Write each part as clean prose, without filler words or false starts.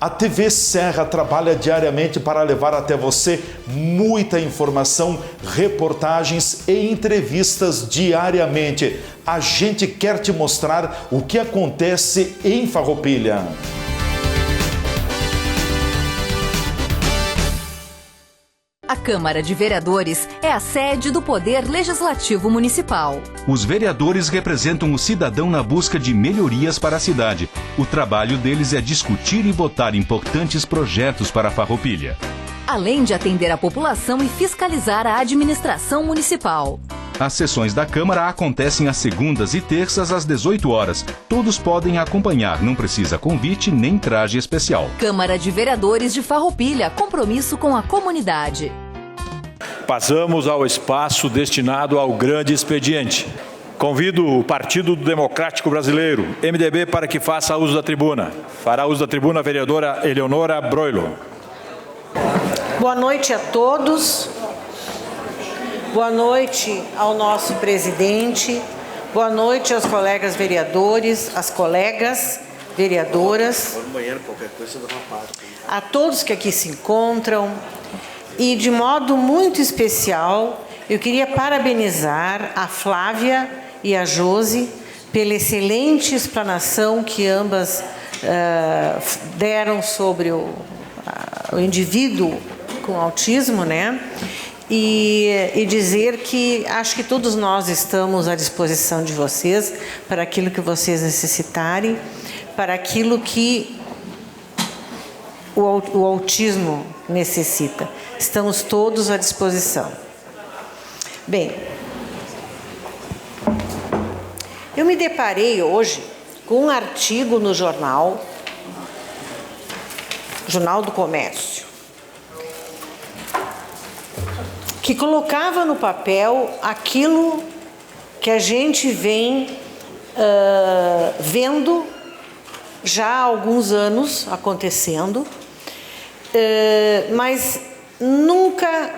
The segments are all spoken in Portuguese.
A TV Serra trabalha diariamente para levar até você muita informação, reportagens e entrevistas diariamente. A gente quer te mostrar o que acontece em Farroupilha. A Câmara de Vereadores é a sede do Poder Legislativo Municipal. Os vereadores representam o cidadão na busca de melhorias para a cidade. O trabalho deles é discutir e votar importantes projetos para a Farroupilha. Além de atender a população e fiscalizar a administração municipal. As sessões da Câmara acontecem às segundas e terças às 18 horas. Todos podem acompanhar, não precisa convite nem traje especial. Câmara de Vereadores de Farroupilha, compromisso com a comunidade. Passamos ao espaço destinado ao grande expediente. Convido o Partido Democrático Brasileiro, MDB, para que faça uso da tribuna. Fará uso da tribuna a vereadora Eleonora Broilo. Boa noite a todos. Boa noite ao nosso presidente. Boa noite aos colegas vereadores, às colegas vereadoras. A todos que aqui se encontram. E, de modo muito especial, eu queria parabenizar a Flávia e a Josi pela excelente explanação que ambas deram sobre o indivíduo com autismo, né? E dizer que acho que todos nós estamos à disposição de vocês para aquilo que vocês necessitarem, para aquilo que o autismo necessita. Estamos todos à disposição. Bem, eu me deparei hoje com um artigo no Jornal do Comércio, que colocava no papel aquilo que a gente vem vendo já há alguns anos acontecendo, mas nunca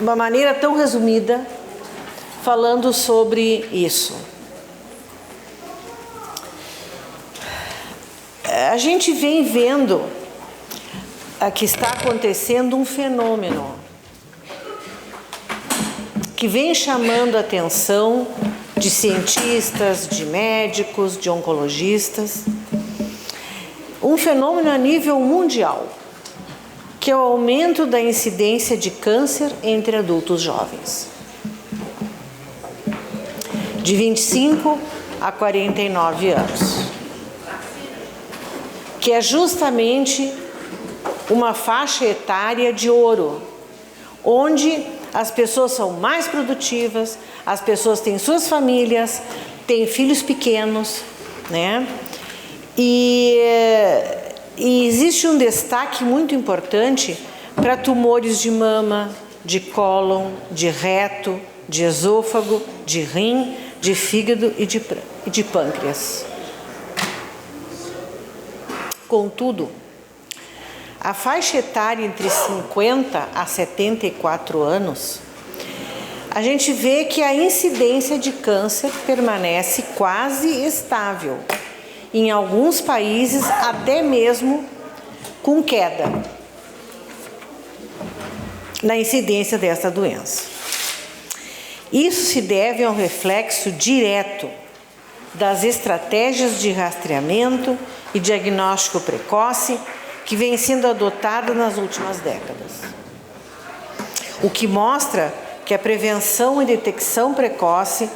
uma maneira tão resumida falando sobre isso. A gente vem vendo que está acontecendo um fenômeno que vem chamando a atenção de cientistas, de médicos, de oncologistas. Um fenômeno a nível mundial, que é o aumento da incidência de câncer entre adultos jovens, de 25 a 49 anos, que é justamente uma faixa etária de ouro, onde as pessoas são mais produtivas, as pessoas têm suas famílias, têm filhos pequenos, né? E existe um destaque muito importante para tumores de mama, de cólon, de reto, de esôfago, de rim, de fígado e de pâncreas. Contudo, a faixa etária entre 50 a 74 anos, a gente vê que a incidência de câncer permanece quase estável. Em alguns países, até mesmo com queda na incidência dessa doença. Isso se deve ao reflexo direto das estratégias de rastreamento e diagnóstico precoce que vem sendo adotada nas últimas décadas. O que mostra que a prevenção e detecção precoce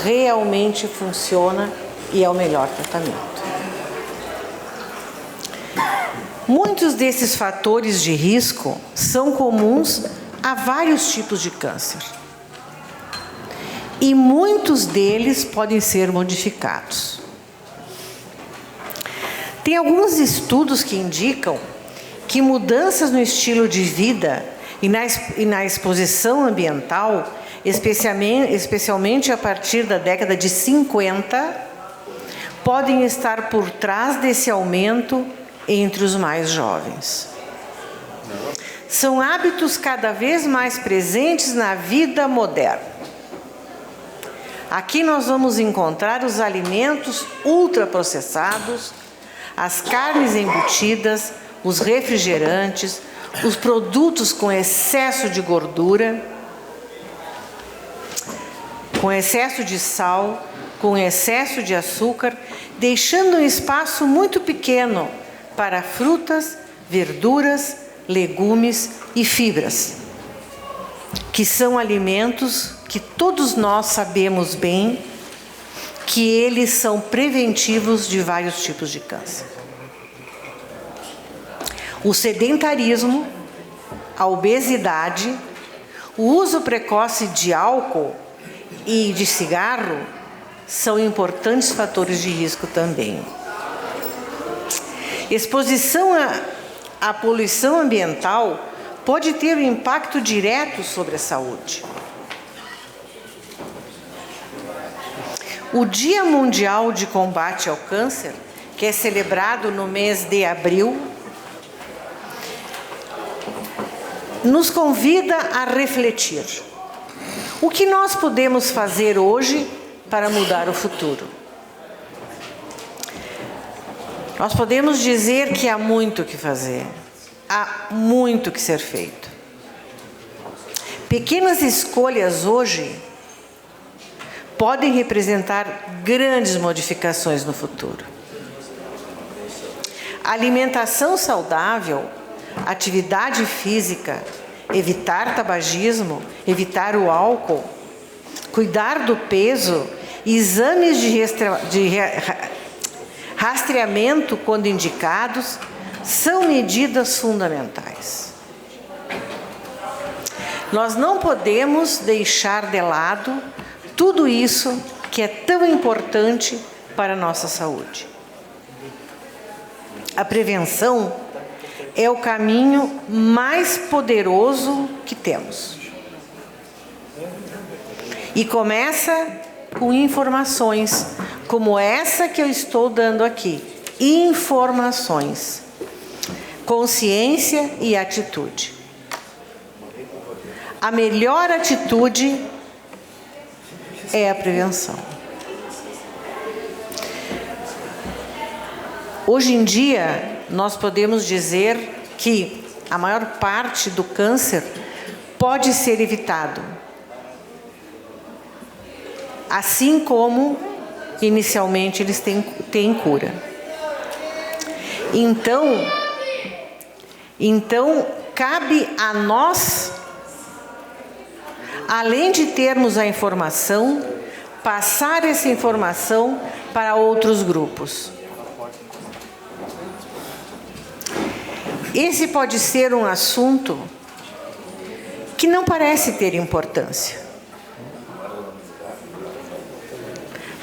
realmente funciona e é o melhor tratamento. Muitos desses fatores de risco são comuns a vários tipos de câncer. E muitos deles podem ser modificados. Tem alguns estudos que indicam que mudanças no estilo de vida e na exposição ambiental, especialmente a partir da década de 50, podem estar por trás desse aumento entre os mais jovens. São hábitos cada vez mais presentes na vida moderna. Aqui nós vamos encontrar os alimentos ultraprocessados, as carnes embutidas, os refrigerantes, os produtos com excesso de gordura, com excesso de sal, com excesso de açúcar, deixando um espaço muito pequeno para frutas, verduras, legumes e fibras, que são alimentos que todos nós sabemos bem que eles são preventivos de vários tipos de câncer. O sedentarismo, a obesidade, o uso precoce de álcool e de cigarro são importantes fatores de risco também. Exposição à poluição ambiental pode ter um impacto direto sobre a saúde. O Dia Mundial de Combate ao Câncer, que é celebrado no mês de abril, nos convida a refletir. O que nós podemos fazer hoje para mudar o futuro? Nós podemos dizer que há muito o que fazer, há muito o que ser feito. Pequenas escolhas hoje podem representar grandes modificações no futuro. Alimentação saudável, atividade física, evitar tabagismo, evitar o álcool, cuidar do peso, exames de rastreamento quando indicados, são medidas fundamentais. Nós não podemos deixar de lado tudo isso que é tão importante para a nossa saúde. A prevenção é o caminho mais poderoso que temos. E começa com informações como essa que eu estou dando aqui. Informações, consciência e atitude. A melhor atitude é a prevenção. Hoje em dia, nós podemos dizer que a maior parte do câncer pode ser evitado, assim como inicialmente eles têm cura. Então cabe a nós, além de termos a informação, passar essa informação para outros grupos. Esse pode ser um assunto que não parece ter importância.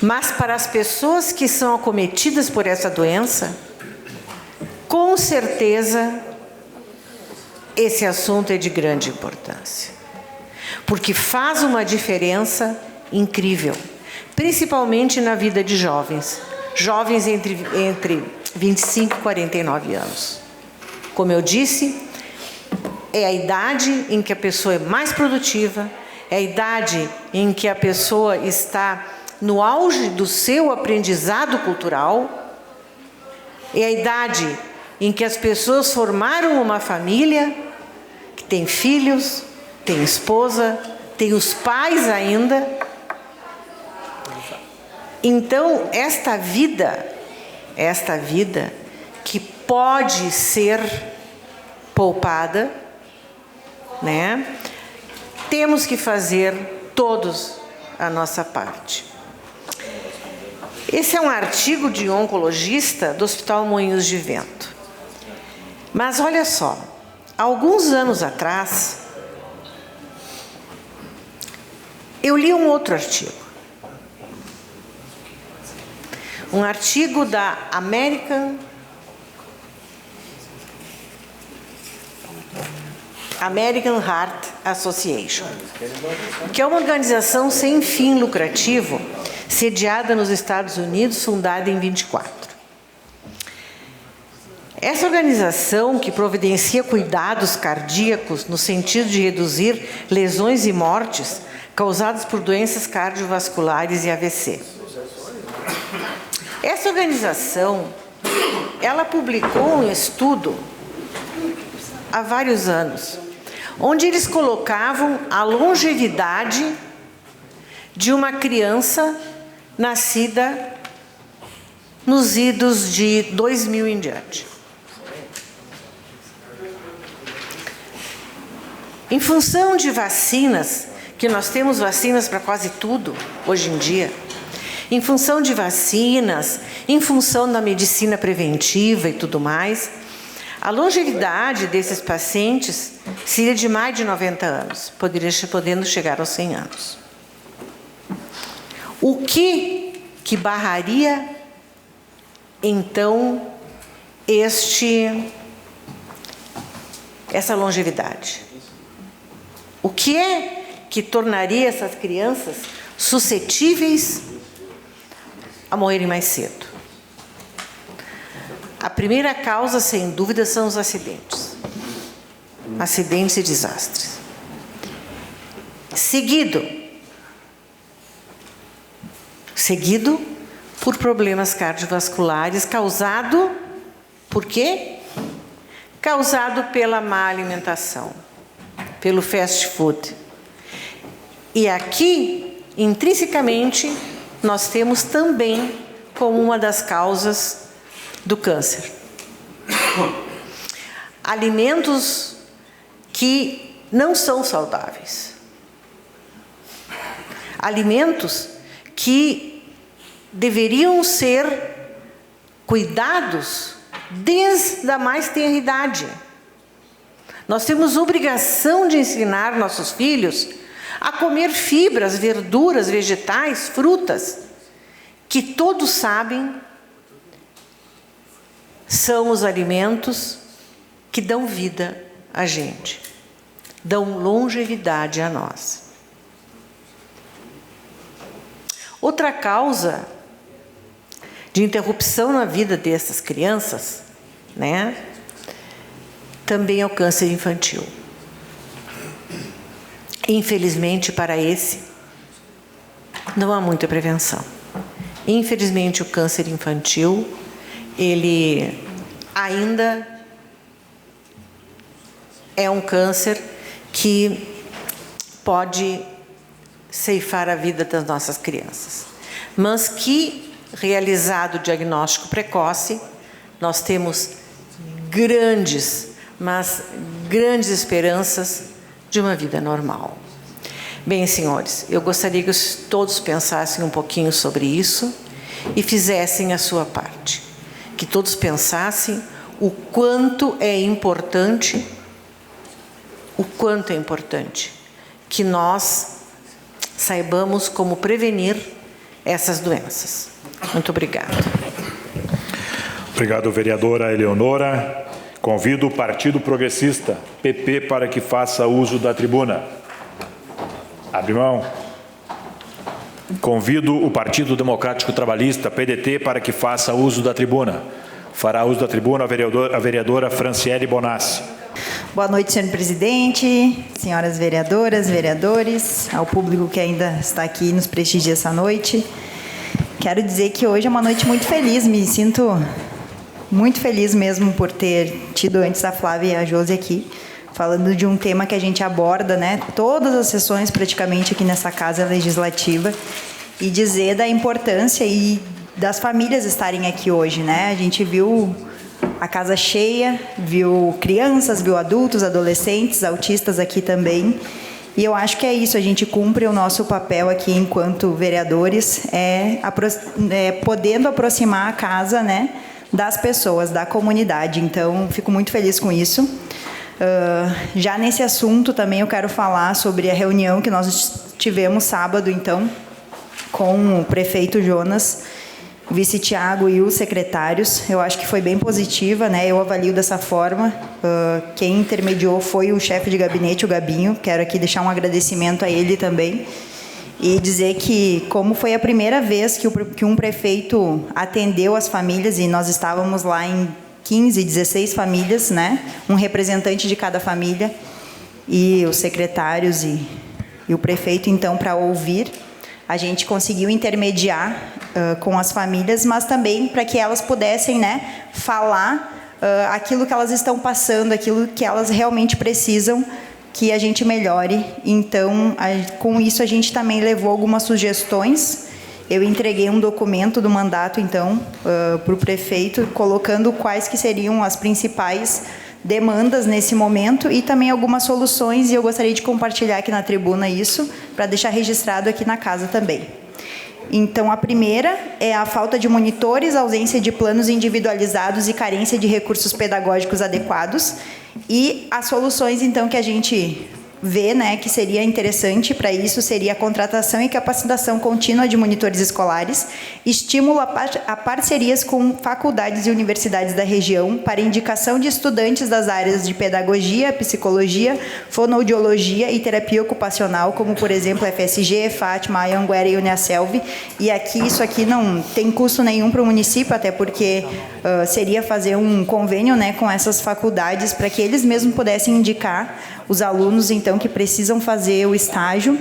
Mas para as pessoas que são acometidas por essa doença, com certeza esse assunto é de grande importância. Porque faz uma diferença incrível, principalmente na vida de jovens entre 25 e 49 anos. Como eu disse, é a idade em que a pessoa é mais produtiva, é a idade em que a pessoa está no auge do seu aprendizado cultural, é a idade em que as pessoas formaram uma família, que tem filhos, tem esposa, tem os pais ainda. Então, esta vida que pode ser poupada, né? Temos que fazer todos a nossa parte. Esse é um artigo de um oncologista do Hospital Moinhos de Vento. Mas olha só, alguns anos atrás, eu li um outro artigo. Um artigo da American Heart Association, que é uma organização sem fim lucrativo, sediada nos Estados Unidos, fundada em 24. Essa organização, que providencia cuidados cardíacos no sentido de reduzir lesões e mortes, causados por doenças cardiovasculares e AVC. Essa organização, ela publicou um estudo há vários anos, onde eles colocavam a longevidade de uma criança nascida nos idos de 2000 em diante. Em função de vacinas, que nós temos vacinas para quase tudo hoje em dia, em função de vacinas, em função da medicina preventiva e tudo mais, a longevidade desses pacientes seria de mais de 90 anos, podendo chegar aos 100 anos. O que barraria, então, essa longevidade? O que é que tornaria essas crianças suscetíveis a morrerem mais cedo? A primeira causa, sem dúvida, são os acidentes. Acidentes e desastres. Seguido por problemas cardiovasculares, causado por quê? Causado pela má alimentação, pelo fast food. E aqui, intrinsecamente, nós temos também como uma das causas do câncer. Alimentos que não são saudáveis. Alimentos que deveriam ser cuidados desde a mais tenra idade. Nós temos obrigação de ensinar nossos filhos a comer fibras, verduras, vegetais, frutas, que todos sabem são os alimentos que dão vida a gente, dão longevidade a nós. Outra causa de interrupção na vida dessas crianças, né, também é o câncer infantil. Infelizmente, para esse, não há muita prevenção. Infelizmente, o câncer infantil, ele ainda é um câncer que pode ceifar a vida das nossas crianças, mas que, realizado o diagnóstico precoce, nós temos grandes esperanças de uma vida normal. Bem, senhores, eu gostaria que todos pensassem um pouquinho sobre isso e fizessem a sua parte. Que todos pensassem o quanto é importante que nós saibamos como prevenir essas doenças. Muito obrigada. Obrigado, vereadora Eleonora. Convido o Partido Progressista, PP, para que faça uso da tribuna. Abre mão. Convido o Partido Democrático Trabalhista, PDT, para que faça uso da tribuna. Fará uso da tribuna a vereadora Franciele Bonassi. Boa noite, senhor presidente, senhoras vereadoras, vereadores, ao público que ainda está aqui e nos prestigia essa noite. Quero dizer que hoje é uma noite muito feliz, me sinto muito feliz mesmo por ter tido antes a Flávia e a Josi aqui, falando de um tema que a gente aborda, né, todas as sessões praticamente aqui nessa Casa Legislativa, e dizer da importância e das famílias estarem aqui hoje, né? A gente viu a casa cheia, viu crianças, viu adultos, adolescentes, autistas aqui também. E eu acho que é isso, a gente cumpre o nosso papel aqui enquanto vereadores, podendo aproximar a casa, né, das pessoas, da comunidade. Então, fico muito feliz com isso. Já nesse assunto também eu quero falar sobre a reunião que nós tivemos sábado, então, com o prefeito Jonas, o vice Tiago e os secretários. Eu acho que foi bem positiva, né? Eu avalio dessa forma. Quem intermediou foi o chefe de gabinete, o Gabinho. Quero aqui deixar um agradecimento a ele também. E dizer que, como foi a primeira vez que um prefeito atendeu as famílias, e nós estávamos lá em 15, 16 famílias, né? Um representante de cada família, e os secretários e e o prefeito, então, para ouvir. A gente conseguiu intermediar com as famílias, mas também para que elas pudessem, né, falar aquilo que elas estão passando, aquilo que elas realmente precisam que a gente melhore. Então, com isso, a gente também levou algumas sugestões. Eu entreguei um documento do mandato, então, para o prefeito, colocando quais que seriam as principais demandas nesse momento e também algumas soluções, e eu gostaria de compartilhar aqui na tribuna isso, para deixar registrado aqui na casa também. Então, a primeira é a falta de monitores, ausência de planos individualizados e carência de recursos pedagógicos adequados. E as soluções, então, que a gente vê, né, que seria interessante para isso, seria a contratação e capacitação contínua de monitores escolares, estímulo a parcerias com faculdades e universidades da região para indicação de estudantes das áreas de pedagogia, psicologia, fonoaudiologia e terapia ocupacional, como, por exemplo, FSG, Fátima, Anhanguera e Uniaselv. E aqui, isso aqui não tem custo nenhum para o município, até porque seria fazer um convênio, né, com essas faculdades para que eles mesmos pudessem indicar os alunos, então, que precisam fazer o estágio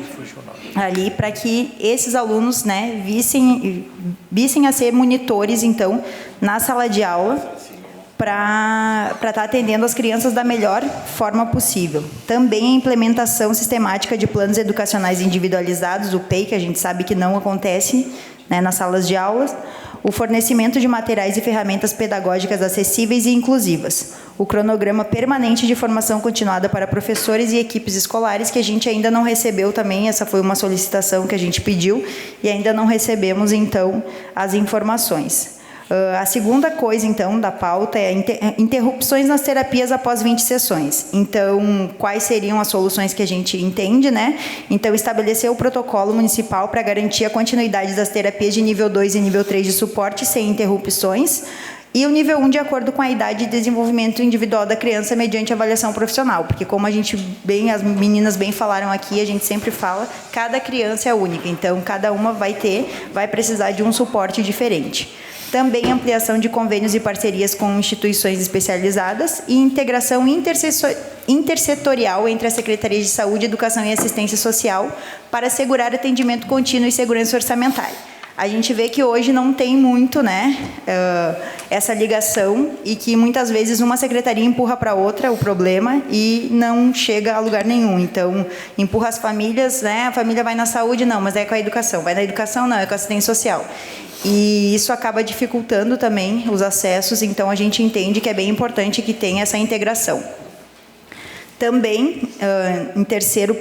ali, para que esses alunos, né, vissem a ser monitores, então, na sala de aula, para estar atendendo as crianças da melhor forma possível. Também a implementação sistemática de planos educacionais individualizados, o PEI, que a gente sabe que não acontece, né, nas salas de aulas, o fornecimento de materiais e ferramentas pedagógicas acessíveis e inclusivas, o cronograma permanente de formação continuada para professores e equipes escolares, que a gente ainda não recebeu também, essa foi uma solicitação que a gente pediu, e ainda não recebemos, então, as informações. A segunda coisa, então, da pauta é interrupções nas terapias após 20 sessões. Então, quais seriam as soluções que a gente entende, né? Então, estabelecer o protocolo municipal para garantir a continuidade das terapias de nível 2 e nível 3 de suporte sem interrupções, e o nível 1 de acordo com a idade de desenvolvimento individual da criança mediante avaliação profissional, porque como a gente as meninas bem falaram aqui, a gente sempre fala, cada criança é única, então cada uma vai precisar de um suporte diferente. Também ampliação de convênios e parcerias com instituições especializadas e integração intersetorial entre a Secretaria de Saúde, Educação e Assistência Social para assegurar atendimento contínuo e segurança orçamentária. A gente vê que hoje não tem muito, né, essa ligação, e que muitas vezes uma secretaria empurra para outra o problema e não chega a lugar nenhum. Então, empurra as famílias, né, a família vai na saúde, não, mas é com a educação. Vai na educação, não, é com a assistência social. E isso acaba dificultando também os acessos, então a gente entende que é bem importante que tenha essa integração. Também,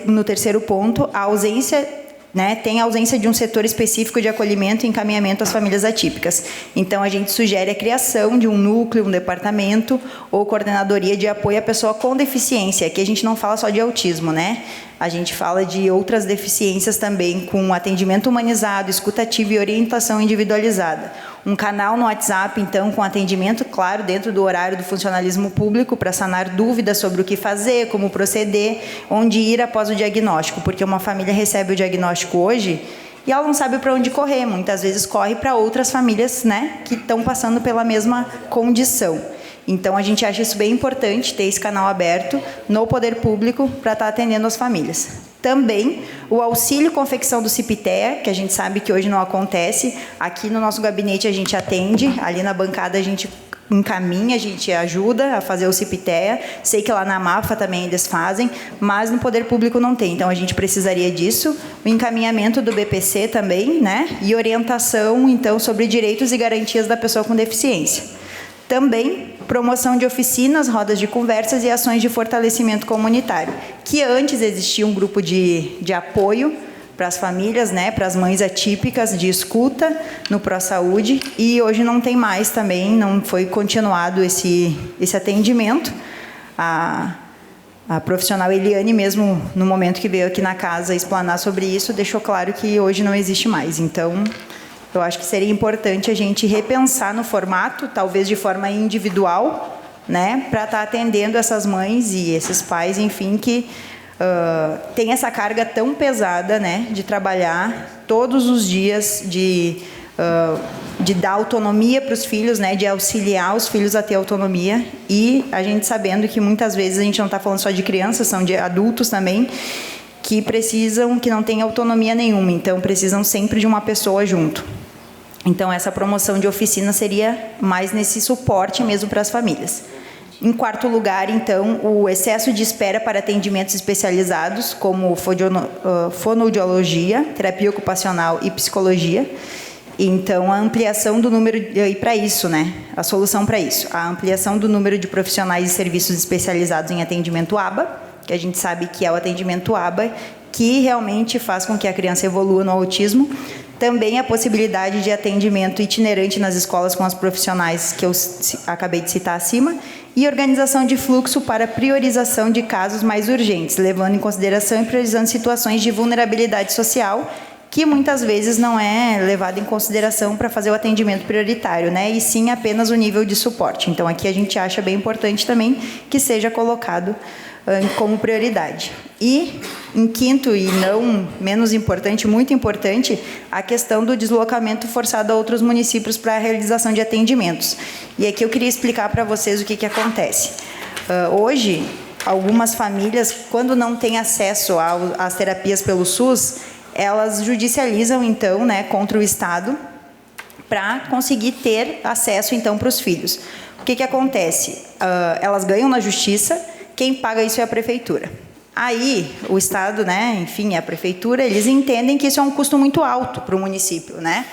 no terceiro ponto, a ausência, né, tem a ausência de um setor específico de acolhimento e encaminhamento às famílias atípicas. Então, a gente sugere a criação de um núcleo, um departamento ou coordenadoria de apoio à pessoa com deficiência. Aqui a gente não fala só de autismo, né? A gente fala de outras deficiências também, com atendimento humanizado, escutativo e orientação individualizada. Um canal no WhatsApp, então, com atendimento, claro, dentro do horário do funcionalismo público, para sanar dúvidas sobre o que fazer, como proceder, onde ir após o diagnóstico, porque uma família recebe o diagnóstico hoje e ela não sabe para onde correr, muitas vezes corre para outras famílias, né, que estão passando pela mesma condição. Então, a gente acha isso bem importante, ter esse canal aberto no poder público para estar atendendo as famílias. Também o auxílio confecção do CIPTEA, que a gente sabe que hoje não acontece. Aqui no nosso gabinete a gente atende, ali na bancada a gente encaminha, a gente ajuda a fazer o CIPTEA. Sei que lá na MAFA também eles fazem, mas no poder público não tem. Então, a gente precisaria disso. O encaminhamento do BPC também, né? E orientação, então, sobre direitos e garantias da pessoa com deficiência. Também promoção de oficinas, rodas de conversas e ações de fortalecimento comunitário, que antes existia um grupo de apoio para as famílias, né, para as mães atípicas, de escuta no ProSaúde, e hoje não tem mais também, não foi continuado esse atendimento. A profissional Eliane mesmo, no momento que veio aqui na casa explanar sobre isso, deixou claro que hoje não existe mais. Então, eu acho que seria importante a gente repensar no formato, talvez de forma individual, né, para estar atendendo essas mães e esses pais, enfim, que tem essa carga tão pesada, né, de trabalhar todos os dias, de dar autonomia para os filhos, né, de auxiliar os filhos a ter autonomia, e a gente sabendo que muitas vezes a gente não está falando só de crianças, são de adultos também, que não têm autonomia nenhuma, então precisam sempre de uma pessoa junto. Então, essa promoção de oficina seria mais nesse suporte mesmo para as famílias. Em quarto lugar, então, o excesso de espera para atendimentos especializados, como fonoaudiologia, terapia ocupacional e psicologia. Então, a ampliação do número, e para isso, né, a solução para isso, a ampliação do número de profissionais e serviços especializados em atendimento ABA, que a gente sabe que é o atendimento ABA, que realmente faz com que a criança evolua no autismo. Também a possibilidade de atendimento itinerante nas escolas com os profissionais que eu acabei de citar acima, e organização de fluxo para priorização de casos mais urgentes, levando em consideração e priorizando situações de vulnerabilidade social, que muitas vezes não é levado em consideração para fazer o atendimento prioritário, né? E sim apenas o nível de suporte. Então, aqui a gente acha bem importante também que seja colocado como prioridade. E, em quinto e não menos importante, muito importante, a questão do deslocamento forçado a outros municípios para a realização de atendimentos. E aqui eu queria explicar para vocês o que acontece. Hoje, algumas famílias, quando não têm acesso às terapias pelo SUS, elas judicializam, então, né, contra o Estado para conseguir ter acesso, então, para os filhos. O que acontece? Elas ganham na justiça, quem paga isso é a prefeitura. Aí, o Estado, né, enfim, a prefeitura, eles entendem que isso é um custo muito alto para o município, né?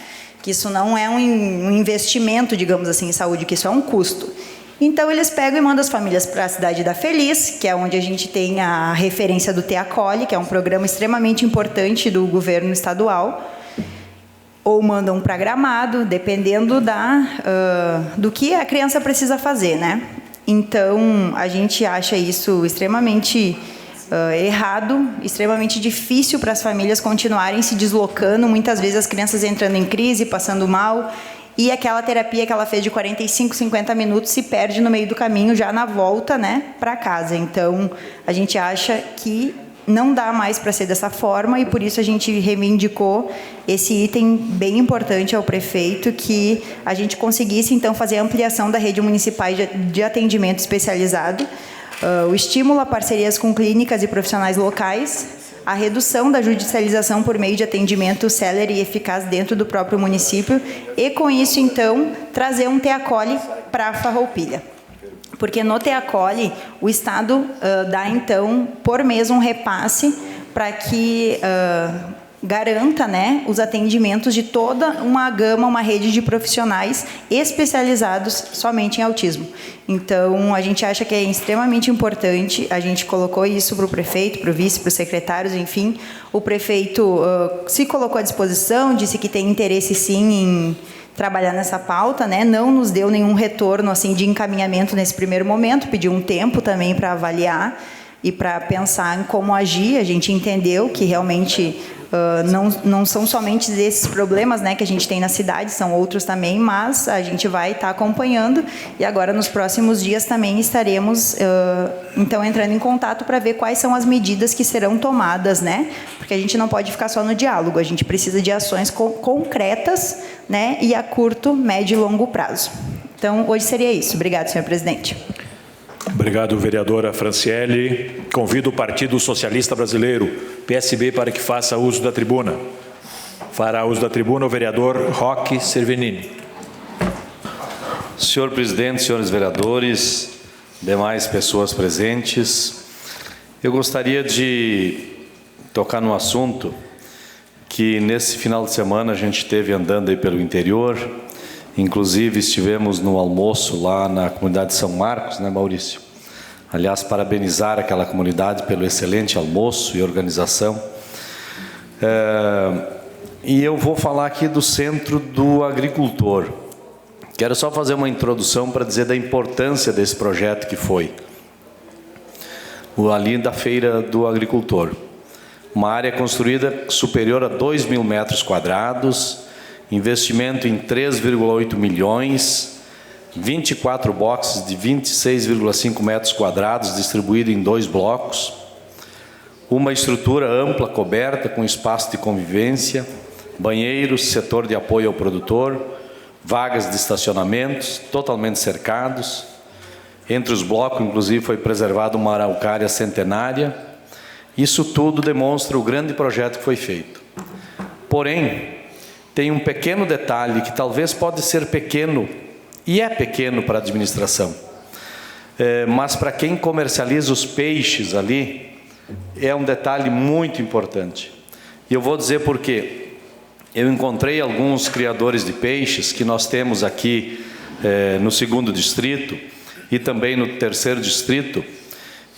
Que isso não é um investimento, digamos assim, em saúde, que isso é um custo. Então, eles pegam e mandam as famílias para a cidade da Feliz, que é onde a gente tem a referência do TEACOLE, que é um programa extremamente importante do governo estadual, ou mandam para Gramado, dependendo do que a criança precisa fazer, né? Então, a gente acha isso extremamente errado, extremamente difícil para as famílias continuarem se deslocando, muitas vezes as crianças entrando em crise, passando mal, e aquela terapia que ela fez de 45, 50 minutos se perde no meio do caminho, já na volta, né, para casa. Então, a gente acha que não dá mais para ser dessa forma, e por isso a gente reivindicou esse item bem importante ao prefeito, que a gente conseguisse, então, fazer a ampliação da rede municipal de atendimento especializado, o estímulo a parcerias com clínicas e profissionais locais, a redução da judicialização por meio de atendimento célere e eficaz dentro do próprio município, e, com isso, então, trazer um TEACOLE para a Farroupilha. Porque no TEACOLE, o Estado dá, então, por mês um repasse para que garanta, né, os atendimentos de toda uma gama, uma rede de profissionais especializados somente em autismo. Então, a gente acha que é extremamente importante, a gente colocou isso para o prefeito, para o vice, para os secretários, enfim. O prefeito se colocou à disposição, disse que tem interesse, sim, em trabalhar nessa pauta, né? Não nos deu nenhum retorno assim de encaminhamento nesse primeiro momento, pediu um tempo também para avaliar e para pensar em como agir. A gente entendeu que realmente não são somente esses problemas, né, que a gente tem na cidade, são outros também, mas a gente vai estar acompanhando, e agora nos próximos dias também estaremos então entrando em contato para ver quais são as medidas que serão tomadas, né, porque a gente não pode ficar só no diálogo, a gente precisa de ações concretas, né, e a curto, médio e longo prazo. Então, hoje seria isso. Obrigado, senhor presidente. Obrigado, vereadora Franciele. Convido o Partido Socialista Brasileiro, PSB, para que faça uso da tribuna. Fará uso da tribuna o vereador Roque Cervenini. Senhor presidente, senhores vereadores, demais pessoas presentes, eu gostaria de tocar num assunto que nesse final de semana a gente esteve andando aí pelo interior. Inclusive, estivemos no almoço lá na comunidade de São Marcos, né, Maurício? Aliás, parabenizar aquela comunidade pelo excelente almoço e organização. E eu vou falar aqui do Centro do Agricultor. Quero só fazer uma introdução para dizer da importância desse projeto que foi. Ali da Feira do Agricultor. Uma área construída superior a 2.000 metros quadrados, investimento em 3,8 milhões, 24 boxes de 26,5 metros quadrados distribuído em 2 blocos, uma estrutura ampla, coberta, com espaço de convivência, banheiros, setor de apoio ao produtor, vagas de estacionamentos, totalmente cercados. Entre os blocos, inclusive, foi preservada uma araucária centenária Isso tudo demonstra o grande projeto que foi feito. Porém, tem um pequeno detalhe que talvez pode ser pequeno, e é pequeno para a administração, mas para quem comercializa os peixes ali, é um detalhe muito importante. E eu vou dizer por quê. Eu encontrei alguns criadores de peixes que nós temos aqui no 2º distrito e também no 3º distrito,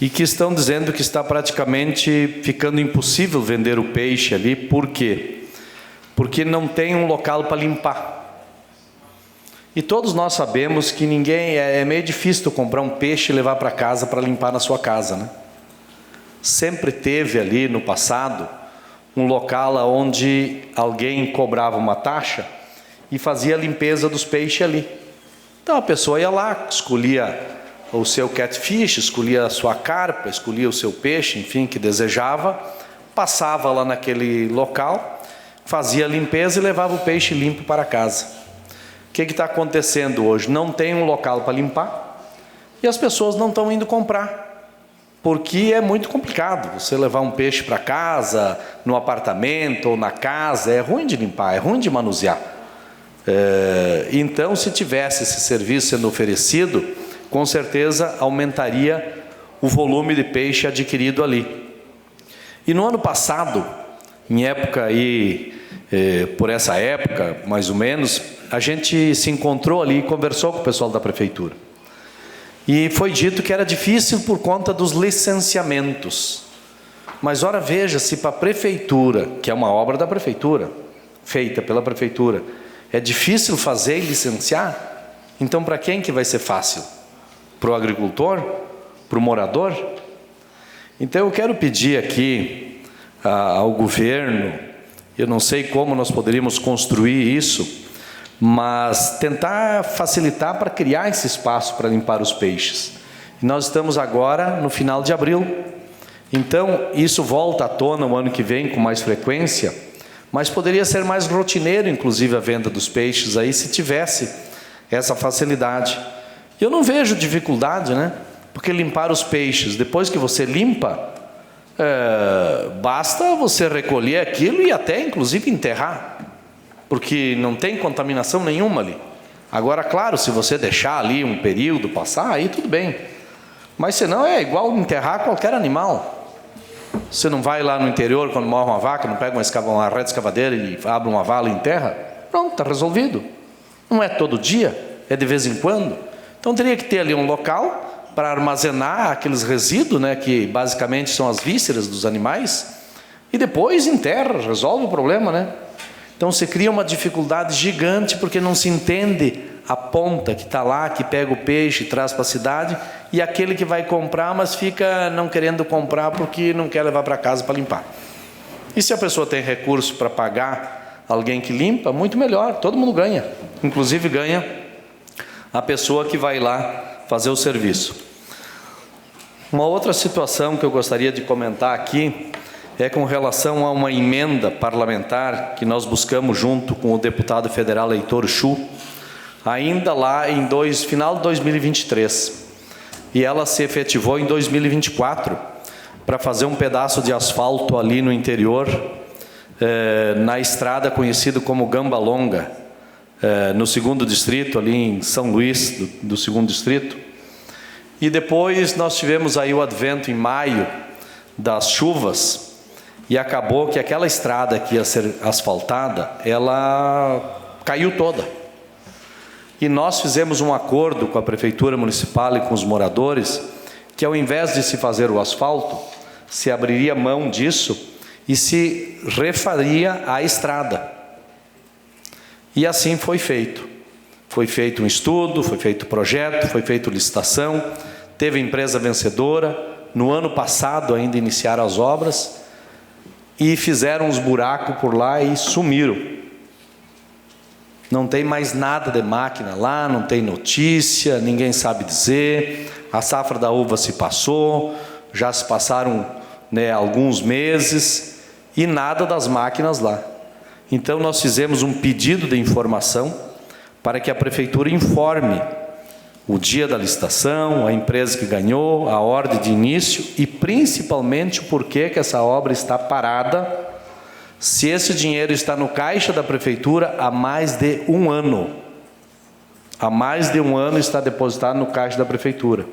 e que estão dizendo que está praticamente ficando impossível vender o peixe ali. Por quê? Porque não tem um local para limpar. E todos nós sabemos que é meio difícil tu comprar um peixe e levar para casa para limpar na sua casa, né? Sempre teve ali no passado um local onde alguém cobrava uma taxa e fazia a limpeza dos peixes ali. Então a pessoa ia lá, escolhia o seu catfish, escolhia a sua carpa, escolhia o seu peixe, enfim, que desejava, passava lá naquele local, fazia a limpeza e levava o peixe limpo para casa. O que está acontecendo hoje? Não tem um local para limpar e as pessoas não estão indo comprar, porque é muito complicado você levar um peixe para casa, no apartamento ou na casa, é ruim de limpar, é ruim de manusear. Então, se tivesse esse serviço sendo oferecido, com certeza aumentaria o volume de peixe adquirido ali. E no ano passado, em época aí, por essa época, mais ou menos, a gente se encontrou ali e conversou com o pessoal da prefeitura. E foi dito que era difícil por conta dos licenciamentos. Mas ora, veja, se para a prefeitura, que é uma obra da prefeitura, feita pela prefeitura, é difícil fazer e licenciar, então para quem que vai ser fácil? Para o agricultor? Para o morador? Então eu quero pedir aqui ao governo, eu não sei como nós poderíamos construir isso, mas tentar facilitar para criar esse espaço para limpar os peixes. E nós estamos agora no final de abril, então isso volta à tona o ano que vem com mais frequência, mas poderia ser mais rotineiro, inclusive, a venda dos peixes aí, se tivesse essa facilidade. Eu não vejo dificuldade, né? Porque limpar os peixes, depois que você limpa, basta você recolher aquilo e até, inclusive, enterrar, porque não tem contaminação nenhuma ali. Agora, claro, se você deixar ali um período passar, aí tudo bem. Mas senão é igual enterrar qualquer animal. Você não vai lá no interior, quando morre uma vaca, não pega uma rede escavadeira e abre uma vala e enterra? Pronto, está resolvido. Não é todo dia, é de vez em quando. Então teria que ter ali um local para armazenar aqueles resíduos, né, que basicamente são as vísceras dos animais, e depois enterra, resolve o problema, né? Então se cria uma dificuldade gigante, porque não se entende a ponta que está lá, que pega o peixe e traz para a cidade, e aquele que vai comprar, mas fica não querendo comprar porque não quer levar para casa para limpar. E se a pessoa tem recurso para pagar alguém que limpa, muito melhor, todo mundo ganha, inclusive ganha a pessoa que vai lá fazer o serviço. Uma outra situação que eu gostaria de comentar aqui é com relação a uma emenda parlamentar que nós buscamos junto com o deputado federal Heitor Chu, ainda lá em final de 2023. E ela se efetivou em 2024 para fazer um pedaço de asfalto ali no interior, na estrada conhecida como Gamba Longa, no 2º distrito, ali em São Luís, do 2º distrito. E depois nós tivemos aí o advento em maio das chuvas, e acabou que aquela estrada que ia ser asfaltada, ela caiu toda. E nós fizemos um acordo com a Prefeitura Municipal e com os moradores, que ao invés de se fazer o asfalto, se abriria mão disso e se refaria a estrada. E assim foi feito. Foi feito um estudo, foi feito projeto, foi feita licitação, teve empresa vencedora. No ano passado ainda iniciaram as obras e fizeram uns buracos por lá e sumiram. Não tem mais nada de máquina lá, não tem notícia, ninguém sabe dizer. A safra da uva se passou, já se passaram, né, alguns meses e nada das máquinas lá. Então nós fizemos um pedido de informação para que a prefeitura informe o dia da licitação, a empresa que ganhou, a ordem de início e principalmente o porquê que essa obra está parada, se esse dinheiro está no caixa da prefeitura há mais de um ano. Há mais de um ano está depositado no caixa da prefeitura.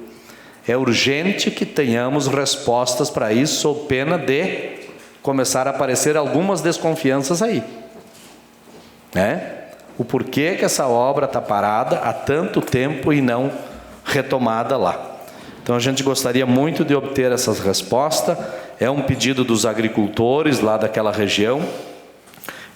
É urgente que tenhamos respostas para isso, sob pena de começar a aparecer algumas desconfianças aí. O porquê que essa obra está parada há tanto tempo e não retomada lá. Então a gente gostaria muito de obter essas respostas. É um pedido dos agricultores lá daquela região.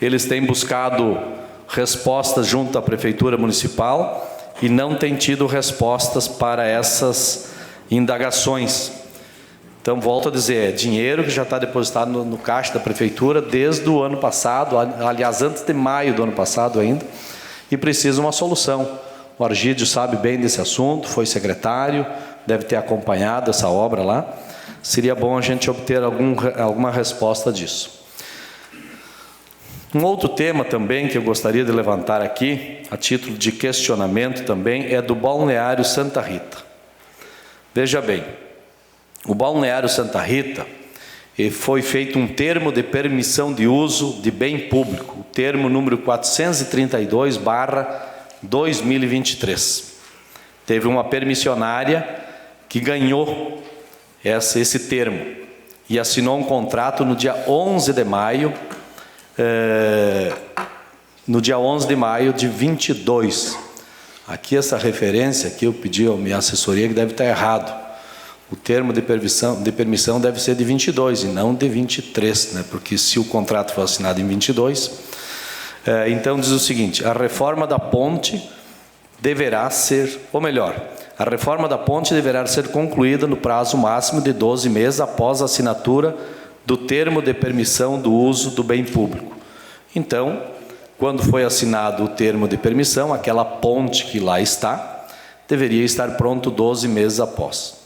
Eles têm buscado respostas junto à Prefeitura Municipal e não têm tido respostas para essas indagações. Então, volto a dizer, é dinheiro que já está depositado no caixa da Prefeitura desde o ano passado, aliás, antes de maio do ano passado ainda, e precisa uma solução. O Argídio sabe bem desse assunto, foi secretário, deve ter acompanhado essa obra lá. Seria bom a gente obter alguma resposta disso. Um outro tema também que eu gostaria de levantar aqui, a título de questionamento também, é do Balneário Santa Rita. Veja bem, o Balneário Santa Rita, foi feito um termo de permissão de uso de bem público, o termo número 432/2023. Teve uma permissionária que ganhou esse termo e assinou um contrato no dia 11 de maio, de 22. Aqui essa referência, aqui eu pedi a minha assessoria que deve estar errado. O termo de permissão deve ser de 22 e não de 23, né? Porque se o contrato for assinado em 22, então diz o seguinte: a reforma da ponte deverá ser, ou melhor, a reforma da ponte deverá ser concluída no prazo máximo de 12 meses após a assinatura do termo de permissão do uso do bem público. Então, quando foi assinado o termo de permissão, aquela ponte que lá está, deveria estar pronto 12 meses após.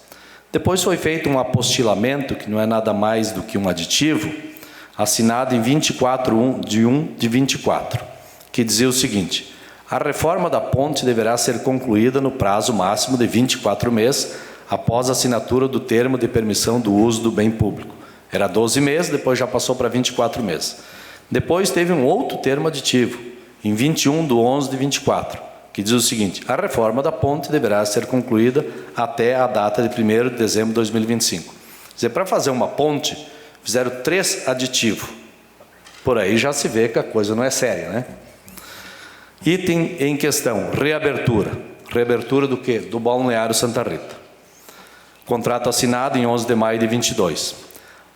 Depois foi feito um apostilamento, que não é nada mais do que um aditivo, assinado em 24/1/24, que dizia o seguinte: a reforma da ponte deverá ser concluída no prazo máximo de 24 meses após a assinatura do termo de permissão do uso do bem público. Era 12 meses, depois já passou para 24 meses. Depois teve um outro termo aditivo, em 21/11/24, que diz o seguinte: a reforma da ponte deverá ser concluída até a data de 1º de dezembro de 2025. Quer dizer, para fazer uma ponte, fizeram 3 aditivos. Por aí já se vê que a coisa não é séria, né? Item em questão, reabertura. Reabertura do quê? Do Balneário Santa Rita. Contrato assinado em 11 de maio de 22.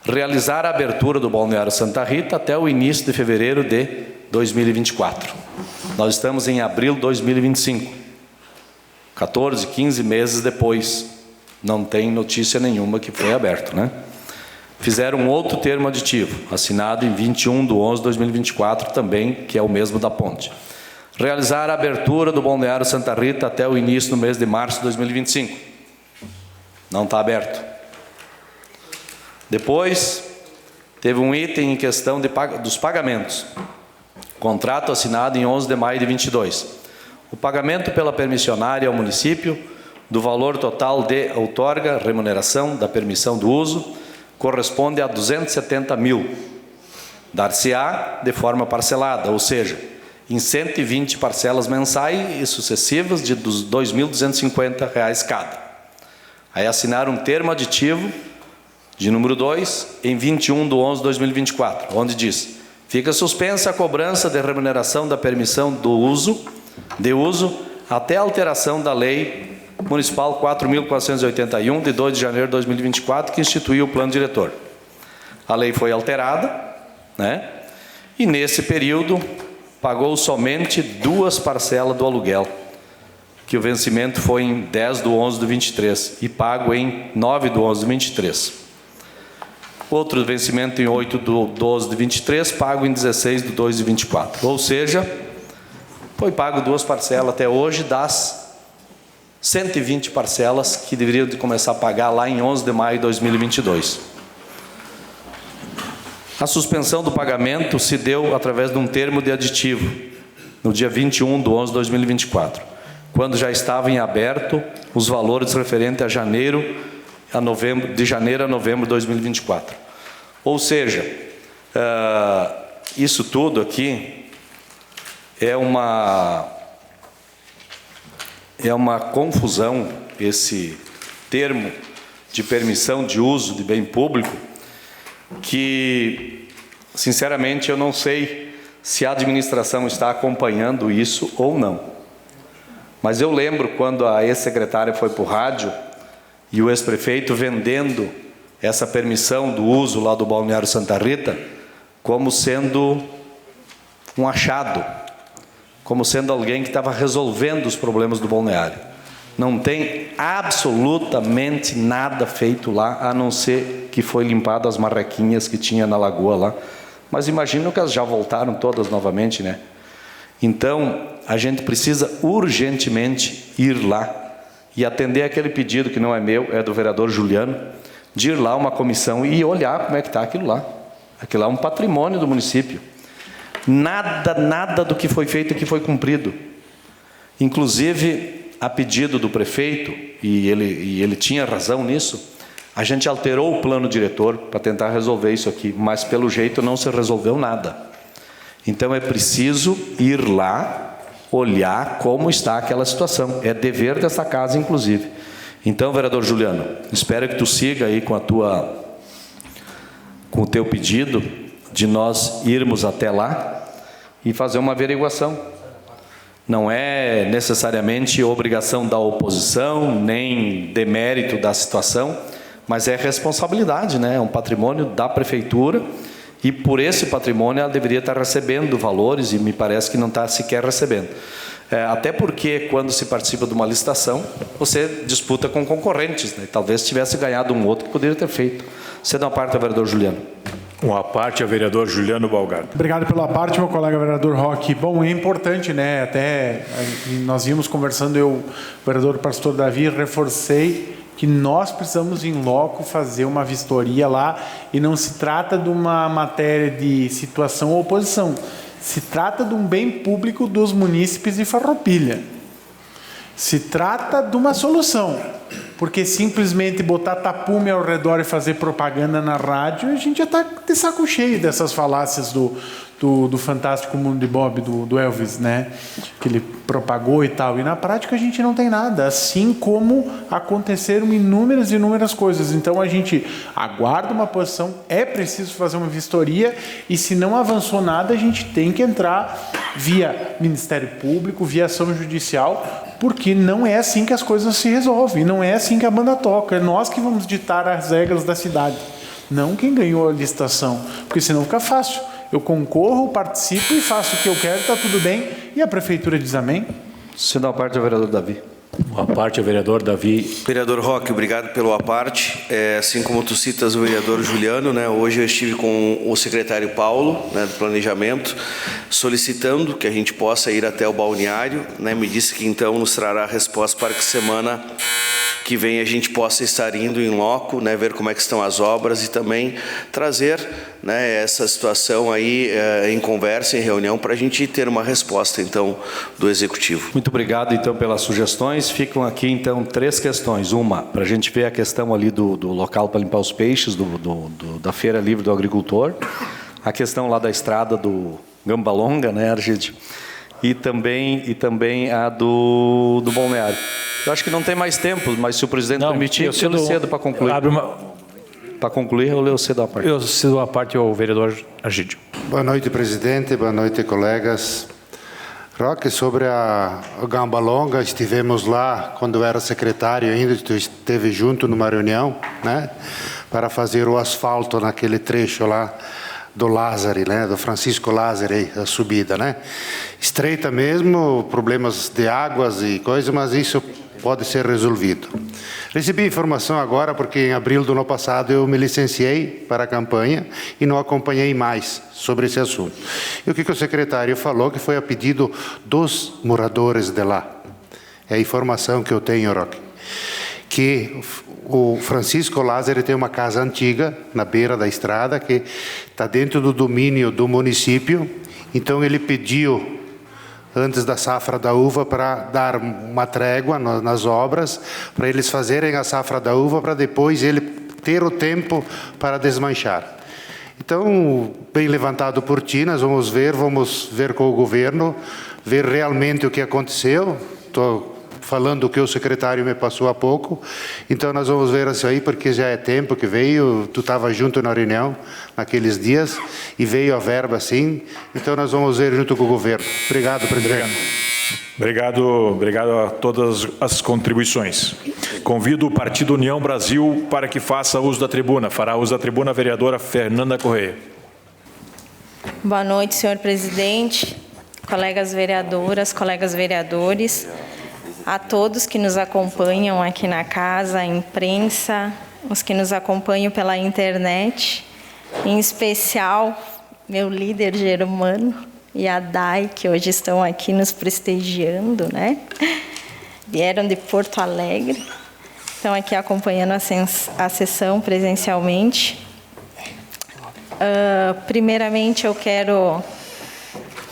Realizar a abertura do Balneário Santa Rita até o início de fevereiro de 2024. Nós estamos em abril de 2025. 14, 15 meses depois. Não tem notícia nenhuma que foi aberto, né? Fizeram um outro termo aditivo, assinado em 21/11/2024 também, que é o mesmo da ponte. Realizar a abertura do Balneário Santa Rita até o início do mês de março de 2025. Não está aberto. Depois, teve um item em questão dos pagamentos. Contrato assinado em 11 de maio de 22. O pagamento pela permissionária ao município do valor total de outorga, remuneração da permissão do uso, corresponde a 270 mil. Dar-se-á de forma parcelada, ou seja, em 120 parcelas mensais e sucessivas de R$ 2.250 cada. Aí assinaram um termo aditivo de número 2 em 21/11/2024, onde diz: fica suspensa a cobrança de remuneração da permissão de uso até a alteração da Lei Municipal 4.481, de 2 de janeiro de 2024, que instituiu o plano diretor. A lei foi alterada, né? E nesse período pagou somente 2 parcelas do aluguel, que o vencimento foi em 10/11/23 e pago em 9/11/23. Outro vencimento em 8/12/23, pago em 16/2/24. Ou seja, foi pago 2 parcelas até hoje das 120 parcelas que deveriam de começar a pagar lá em 11 de maio de 2022. A suspensão do pagamento se deu através de um termo de aditivo, no dia 21/11/2024, quando já estava em aberto os valores referentes a janeiro a novembro, de janeiro a novembro de 2024. Ou seja, isso tudo aqui é uma confusão, esse termo de permissão de uso de bem público, que, sinceramente, eu não sei se a administração está acompanhando isso ou não. Mas eu lembro quando a ex-secretária foi para o rádio e o ex-prefeito vendendo essa permissão do uso lá do Balneário Santa Rita como sendo um achado, como sendo alguém que estava resolvendo os problemas do balneário. Não tem absolutamente nada feito lá, a não ser que foi limpado as marrequinhas que tinha na lagoa lá. Mas imagino que elas já voltaram todas novamente, né? Então, a gente precisa urgentemente ir lá e atender aquele pedido que não é meu, é do vereador Juliano, de ir lá uma comissão e olhar como é que está aquilo lá. Aquilo lá é um patrimônio do município. Nada do que foi feito aqui foi cumprido. Inclusive, a pedido do prefeito, e ele tinha razão nisso, a gente alterou o plano diretor para tentar resolver isso aqui, mas pelo jeito não se resolveu nada. Então é preciso ir lá, olhar como está aquela situação. É dever dessa casa, inclusive. Então, vereador Juliano, espero que tu siga aí com o teu pedido de nós irmos até lá e fazer uma averiguação. Não é necessariamente obrigação da oposição, nem demérito da situação, mas é responsabilidade, né? É um patrimônio da prefeitura e por esse patrimônio ela deveria estar recebendo valores e me parece que não está sequer recebendo. Até porque quando se participa de uma licitação, você disputa com concorrentes, né? Talvez tivesse ganhado um outro que poderia ter feito. Você dá uma parte ao vereador Juliano. Uma parte ao vereador Juliano Balgardo. Obrigado pela parte, meu colega vereador Roque. Bom, é importante, né? Até nós íamos conversando, o vereador pastor Davi, reforcei que nós precisamos em loco fazer uma vistoria lá e não se trata de uma matéria de situação ou oposição. Se trata de um bem público dos munícipes de Farroupilha. Se trata de uma solução. Porque simplesmente botar tapume ao redor e fazer propaganda na rádio, a gente já está de saco cheio dessas falácias do Fantástico Mundo de Bob, do Elvis, né? Que ele propagou e tal. E na prática a gente não tem nada. Assim como aconteceram inúmeras coisas. Então a gente aguarda uma posição, é preciso fazer uma vistoria e se não avançou nada, a gente tem que entrar via Ministério Público, via ação judicial, porque não é assim que as coisas se resolvem, não é assim que a banda toca, é nós que vamos ditar as regras da cidade, não quem ganhou a licitação, porque senão fica fácil, eu concorro, participo e faço o que eu quero, está tudo bem, e a prefeitura diz amém. Se dá uma parte ao vereador Davi. Uma parte ao vereador Davi. Vereador Roque, obrigado pelo a parte. Assim como tu citas o vereador Juliano, né, hoje eu estive com o secretário Paulo, né, do Planejamento, solicitando que a gente possa ir até o balneário, né, me disse que então nos trará a resposta para que semana que vem a gente possa estar indo em loco, né, ver como é que estão as obras e também trazer, né, essa situação aí em conversa, em reunião, para a gente ter uma resposta, então, do Executivo. Muito obrigado, então, pelas sugestões. Ficam aqui, então, 3 questões. Uma, para a gente ver a questão ali do local para limpar os peixes, da Feira Livre do Agricultor. A questão lá da estrada do Gambalonga, né, Argídio? E também a do balneário. Eu acho que não tem mais tempo, mas se o presidente permitir, eu cedo para concluir. Para concluir, eu leio cedo a parte. Eu cedo a parte ao vereador Argídio. Boa noite, presidente. Boa noite, colegas. Roque, sobre a Gambalonga, estivemos lá quando era secretário ainda, esteve junto numa reunião, né, para fazer o asfalto naquele trecho lá do Lázaro, né, do Francisco Lázaro, a subida, né? Estreita mesmo, problemas de águas e coisas, mas isso pode ser resolvido. Recebi informação agora porque em abril do ano passado eu me licenciei para a campanha e não acompanhei mais sobre esse assunto. E o que o secretário falou que foi a pedido dos moradores de lá. É a informação que eu tenho, Roque. Que o Francisco Lázaro tem uma casa antiga na beira da estrada que está dentro do domínio do município. Então ele pediu antes da safra da uva, para dar uma trégua nas obras, para eles fazerem a safra da uva, para depois ele ter o tempo para desmanchar. Então, bem levantado por ti, nós vamos ver com o governo, ver realmente o que aconteceu. Estou falando o que o secretário me passou há pouco. Então, nós vamos ver isso aí, porque já é tempo que veio, tu estava junto na reunião, naqueles dias, e veio a verba, sim. Então, nós vamos ver junto com o governo. Obrigado, presidente. Obrigado a todas as contribuições. Convido o Partido União Brasil para que faça uso da tribuna. Fará uso da tribuna a vereadora Fernanda Correia. Boa noite, senhor presidente, colegas vereadoras, colegas vereadores, a todos que nos acompanham aqui na casa, a imprensa, os que nos acompanham pela internet, em especial meu líder Germano e a Dai, que hoje estão aqui nos prestigiando, né? Vieram de Porto Alegre, estão aqui acompanhando a sessão presencialmente. Primeiramente, eu quero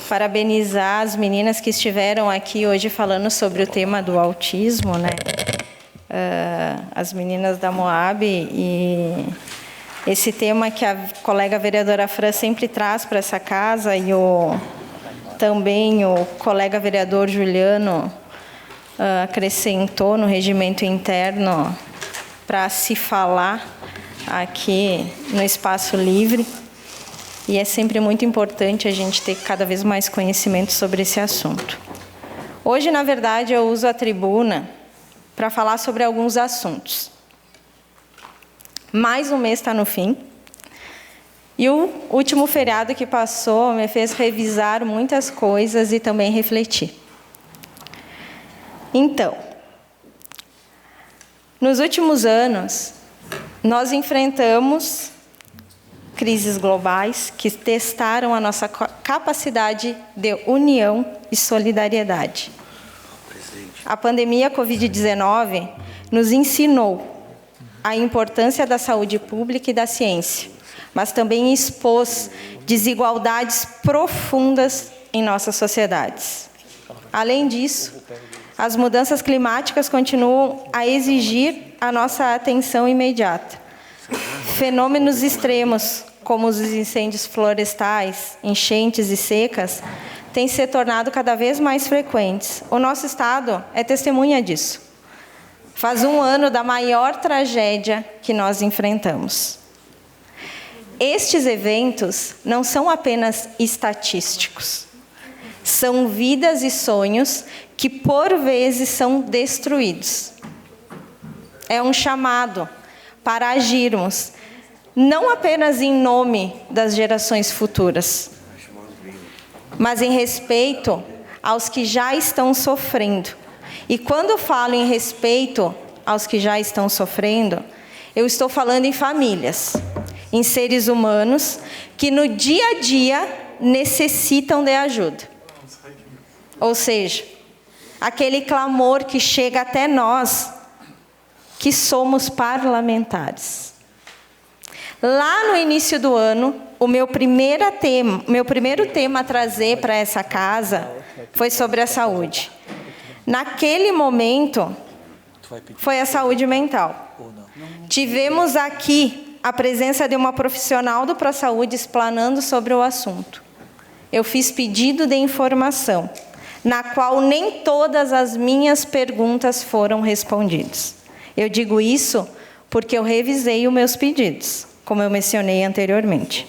parabenizar as meninas que estiveram aqui hoje falando sobre o tema do autismo, né? As meninas da Moab, e esse tema que a colega vereadora Fran sempre traz para essa casa, e também o colega vereador Juliano acrescentou no regimento interno para se falar aqui no espaço livre. E é sempre muito importante a gente ter cada vez mais conhecimento sobre esse assunto. Hoje, na verdade, eu uso a tribuna para falar sobre alguns assuntos. Mais um mês está no fim. E o último feriado que passou me fez revisar muitas coisas e também refletir. Então, nos últimos anos, nós enfrentamos crises globais que testaram a nossa capacidade de união e solidariedade. A pandemia Covid-19 nos ensinou a importância da saúde pública e da ciência, mas também expôs desigualdades profundas em nossas sociedades. Além disso, as mudanças climáticas continuam a exigir a nossa atenção imediata. Fenômenos extremos, como os incêndios florestais, enchentes e secas, têm se tornado cada vez mais frequentes. O nosso estado é testemunha disso. Faz um ano da maior tragédia que nós enfrentamos. Estes eventos não são apenas estatísticos. São vidas e sonhos que, por vezes, são destruídos. É um chamado para agirmos, não apenas em nome das gerações futuras, mas em respeito aos que já estão sofrendo. E quando eu falo em respeito aos que já estão sofrendo, eu estou falando em famílias, em seres humanos que no dia a dia necessitam de ajuda. Ou seja, aquele clamor que chega até nós, que somos parlamentares. Lá no início do ano, o meu primeiro tema a trazer para essa casa foi sobre a saúde. Naquele momento, foi a saúde mental. Tivemos aqui a presença de uma profissional do ProSaúde explanando sobre o assunto. Eu fiz pedido de informação, na qual nem todas as minhas perguntas foram respondidas. Eu digo isso porque eu revisei os meus pedidos, como eu mencionei anteriormente.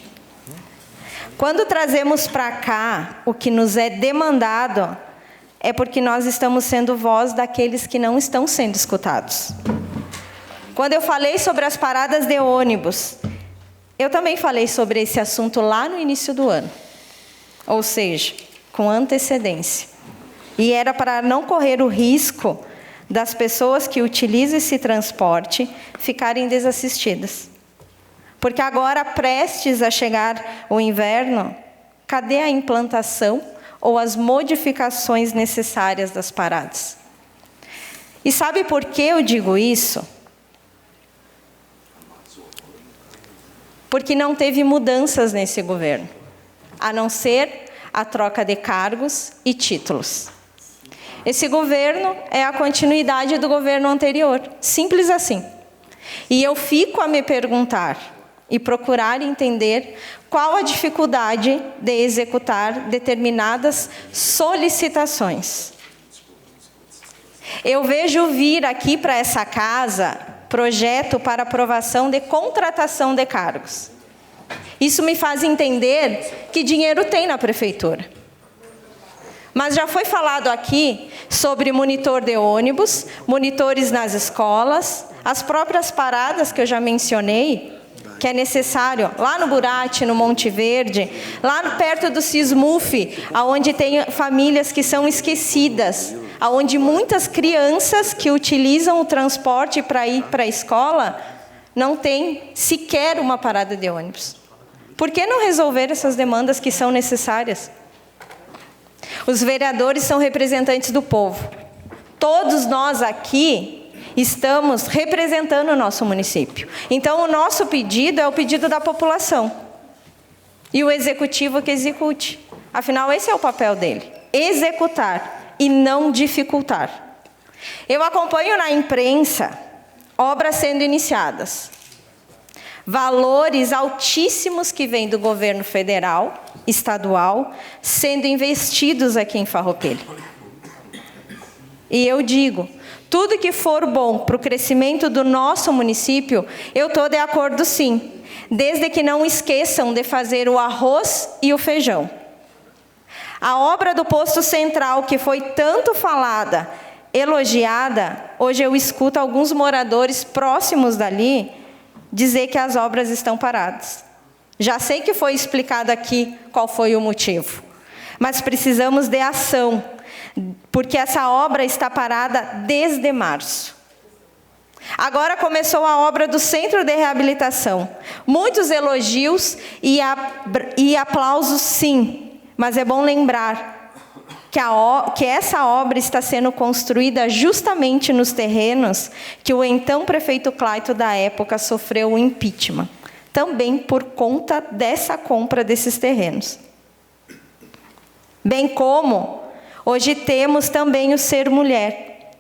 Quando trazemos para cá o que nos é demandado, é porque nós estamos sendo voz daqueles que não estão sendo escutados. Quando eu falei sobre as paradas de ônibus, eu também falei sobre esse assunto lá no início do ano. Ou seja, com antecedência. E era para não correr o risco das pessoas que utilizam esse transporte ficarem desassistidas. Porque agora, prestes a chegar o inverno, cadê a implantação ou as modificações necessárias das paradas? E sabe por que eu digo isso? Porque não teve mudanças nesse governo, a não ser a troca de cargos e títulos. Esse governo é a continuidade do governo anterior, simples assim. E eu fico a me perguntar e procurar entender qual a dificuldade de executar determinadas solicitações. Eu vejo vir aqui para essa casa projeto para aprovação de contratação de cargos. Isso me faz entender que dinheiro tem na prefeitura. Mas já foi falado aqui sobre monitor de ônibus, monitores nas escolas, as próprias paradas que eu já mencionei, que é necessário, lá no Burati, no Monte Verde, lá perto do Sismuf, onde tem famílias que são esquecidas, onde muitas crianças que utilizam o transporte para ir para a escola não têm sequer uma parada de ônibus. Por que não resolver essas demandas que são necessárias? Os vereadores são representantes do povo. Todos nós aqui estamos representando o nosso município. Então, o nosso pedido é o pedido da população. E o executivo que execute. Afinal, esse é o papel dele. Executar e não dificultar. Eu acompanho na imprensa obras sendo iniciadas. Valores altíssimos que vêm do governo federal, estadual, sendo investidos aqui em Farroupilha. E eu digo, tudo que for bom para o crescimento do nosso município, eu estou de acordo sim, desde que não esqueçam de fazer o arroz e o feijão. A obra do posto central, que foi tanto falada, elogiada, hoje eu escuto alguns moradores próximos dali dizer que as obras estão paradas. Já sei que foi explicado aqui qual foi o motivo, mas precisamos de ação, porque essa obra está parada desde março. Agora começou a obra do Centro de Reabilitação. Muitos elogios e aplausos, sim, mas é bom lembrar que essa obra está sendo construída justamente nos terrenos que o então prefeito Claito da época sofreu o impeachment, também por conta dessa compra desses terrenos. Bem como hoje temos também o Ser Mulher,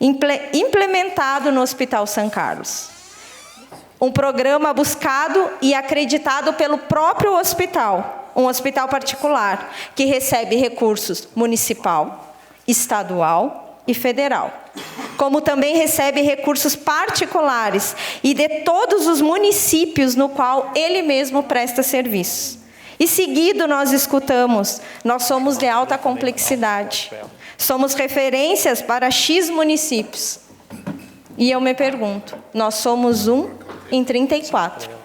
implementado no Hospital São Carlos. Um programa buscado e acreditado pelo próprio hospital, um hospital particular, que recebe recursos municipal, estadual e federal. Como também recebe recursos particulares e de todos os municípios no qual ele mesmo presta serviços. E seguido nós escutamos, nós somos de alta complexidade. Somos referências para X municípios. E eu me pergunto, nós somos 1 em 34.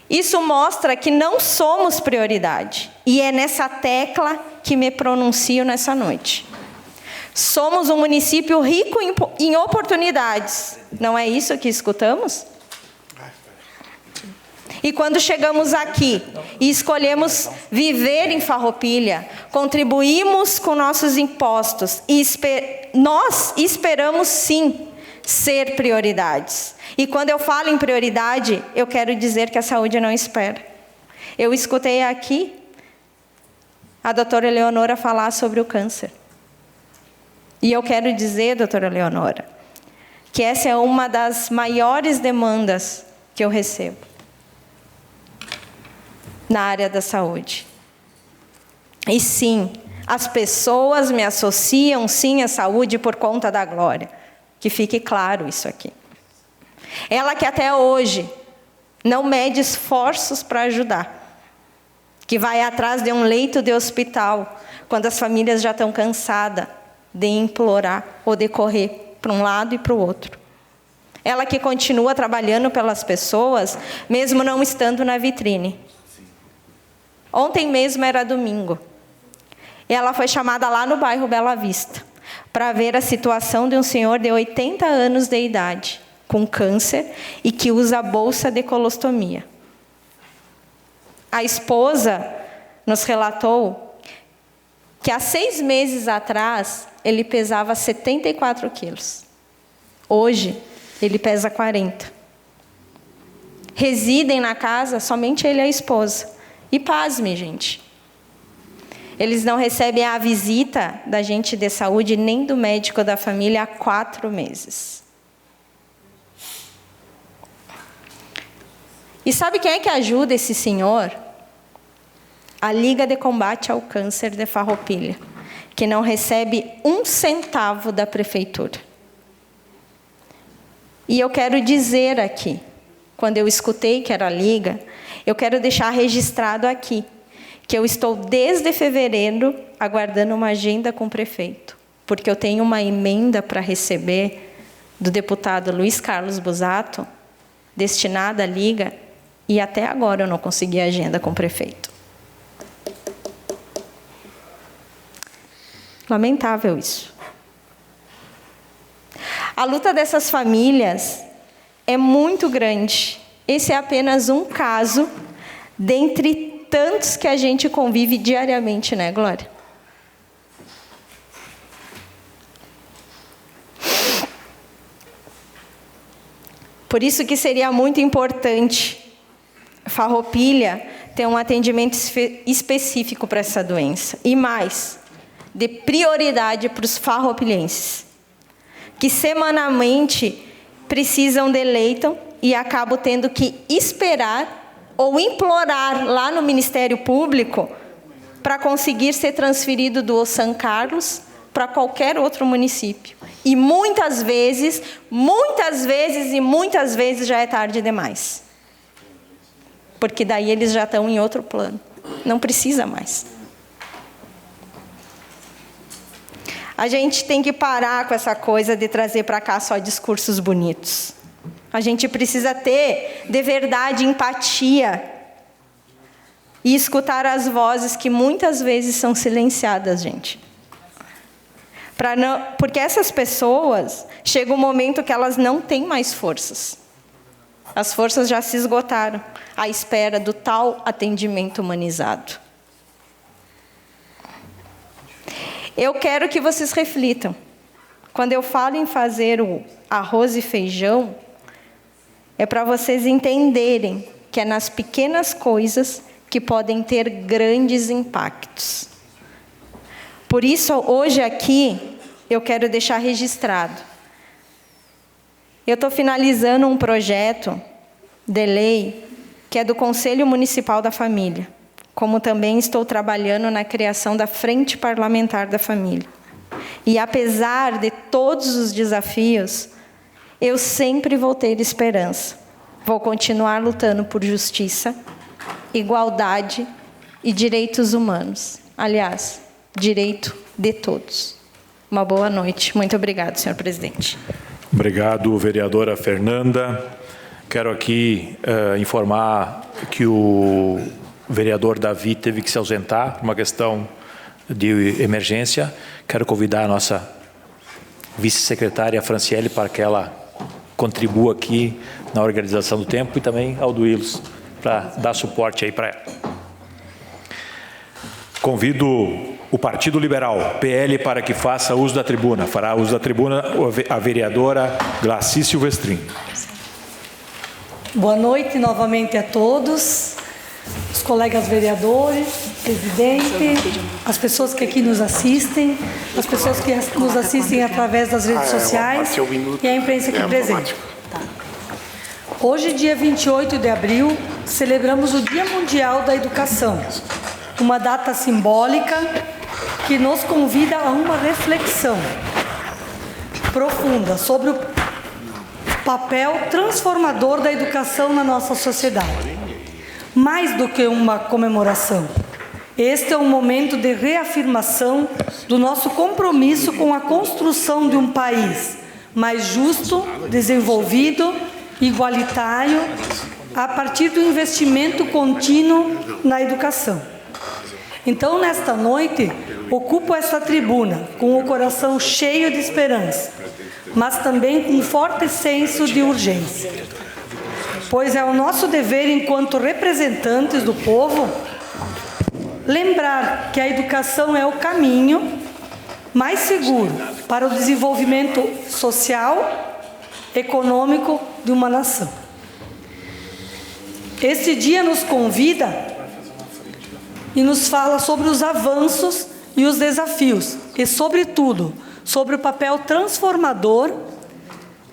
Isso mostra que não somos prioridade. E é nessa tecla que me pronuncio nessa noite. Somos um município rico em oportunidades. Não é isso que escutamos? E quando chegamos aqui e escolhemos viver em Farroupilha, contribuímos com nossos impostos e nós esperamos sim ser prioridades. E quando eu falo em prioridade, eu quero dizer que a saúde não espera. Eu escutei aqui a doutora Leonora falar sobre o câncer. E eu quero dizer, doutora Leonora, que essa é uma das maiores demandas que eu recebo na área da saúde. E sim, as pessoas me associam sim à saúde por conta da Glória. Que fique claro isso aqui. Ela que até hoje não mede esforços para ajudar. Que vai atrás de um leito de hospital, quando as famílias já estão cansadas de implorar ou de correr para um lado e para o outro. Ela que continua trabalhando pelas pessoas, mesmo não estando na vitrine. Ontem mesmo era domingo. Ela foi chamada lá no bairro Bela Vista, para ver a situação de um senhor de 80 anos de idade, com câncer e que usa a bolsa de colostomia. A esposa nos relatou que há 6 meses atrás ele pesava 74 quilos. Hoje ele pesa 40. Residem na casa somente ele e a esposa. E pasme, gente, Eles não recebem a visita da agente de saúde nem do médico da família há 4 meses. E sabe quem é que ajuda esse senhor? A Liga de Combate ao Câncer de Farroupilha, que não recebe 1 centavo da prefeitura. E eu quero dizer aqui, quando eu escutei que era a Liga, eu quero deixar registrado aqui, que eu estou desde fevereiro aguardando uma agenda com o prefeito, porque eu tenho uma emenda para receber do deputado Luiz Carlos Busato, destinada à Liga, e até agora eu não consegui agenda com o prefeito. Lamentável isso. A luta dessas famílias é muito grande. Esse é apenas um caso dentre tantos que a gente convive diariamente, né, Glória? Por isso que seria muito importante Farroupilha ter um atendimento específico para essa doença. E mais, de prioridade para os farroupilhenses, que semanalmente precisam de leito e acabam tendo que esperar ou implorar lá no Ministério Público para conseguir ser transferido do São Carlos para qualquer outro município. E muitas vezes já é tarde demais. Porque daí eles já estão em outro plano. Não precisa mais. A gente tem que parar com essa coisa de trazer para cá só discursos bonitos. A gente precisa ter, de verdade, empatia e escutar as vozes que muitas vezes são silenciadas, gente. Porque essas pessoas, chega um momento que elas não têm mais forças. As forças já se esgotaram à espera do tal atendimento humanizado. Eu quero que vocês reflitam. Quando eu falo em fazer o arroz e feijão, é para vocês entenderem que é nas pequenas coisas que podem ter grandes impactos. Por isso, hoje aqui, eu quero deixar registrado. Eu estou finalizando um projeto de lei que é do Conselho Municipal da Família, como também estou trabalhando na criação da Frente Parlamentar da Família. E apesar de todos os desafios, eu sempre vou ter esperança. Vou continuar lutando por justiça, igualdade e direitos humanos. Aliás, direito de todos. Uma boa noite. Muito obrigado, senhor presidente. Obrigado, vereadora Fernanda. Quero aqui informar que o vereador Davi teve que se ausentar por uma questão de emergência. Quero convidar a nossa vice-secretária Franciele para que ela contribua aqui na organização do tempo e também ao do Ilus para dar suporte aí para ela. Convido o Partido Liberal, PL, para que faça uso da tribuna. Fará uso da tribuna a vereadora Glaci Silvestrin. Boa noite novamente a todos, os colegas vereadores, presidente, as pessoas que aqui nos assistem, as pessoas que nos assistem através das redes sociais e a imprensa aqui presente. Hoje, dia 28 de abril, celebramos o Dia Mundial da Educação, uma data simbólica que nos convida a uma reflexão profunda sobre o papel transformador da educação na nossa sociedade. Mais do que uma comemoração, este é um momento de reafirmação do nosso compromisso com a construção de um país mais justo, desenvolvido, igualitário, a partir do investimento contínuo na educação. Então, nesta noite, ocupo esta tribuna com o coração cheio de esperança, mas também com um forte senso de urgência. Pois é o nosso dever, enquanto representantes do povo, lembrar que a educação é o caminho mais seguro para o desenvolvimento social, econômico de uma nação. Este dia nos convida e nos fala sobre os avanços e os desafios, e, sobretudo, sobre o papel transformador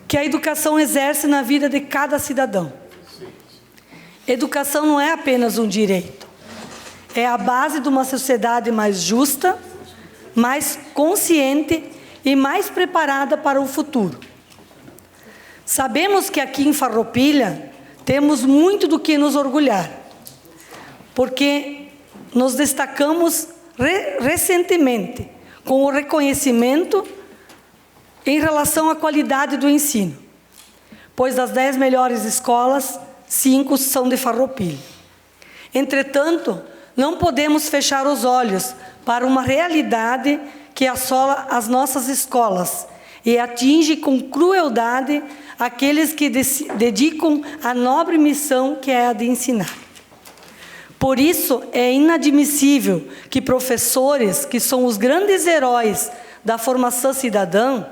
que a educação exerce na vida de cada cidadão. Educação não é apenas um direito, é a base de uma sociedade mais justa, mais consciente e mais preparada para o futuro. Sabemos que aqui em Farroupilha temos muito do que nos orgulhar, porque nos destacamos recentemente com o reconhecimento em relação à qualidade do ensino, pois das 10 melhores escolas, 5 são de Farroupilha. Entretanto, não podemos fechar os olhos para uma realidade que assola as nossas escolas e atinge com crueldade aqueles que dedicam a nobre missão que é a de ensinar. Por isso, é inadmissível que professores, que são os grandes heróis da formação cidadã,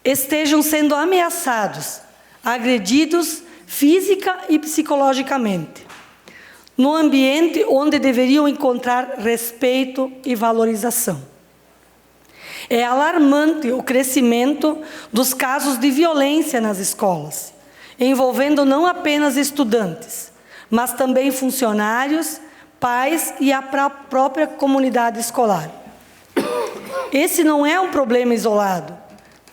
estejam sendo ameaçados, agredidos física e psicologicamente, no ambiente onde deveriam encontrar respeito e valorização. É alarmante o crescimento dos casos de violência nas escolas, envolvendo não apenas estudantes, mas também funcionários, pais e a própria comunidade escolar. Esse não é um problema isolado,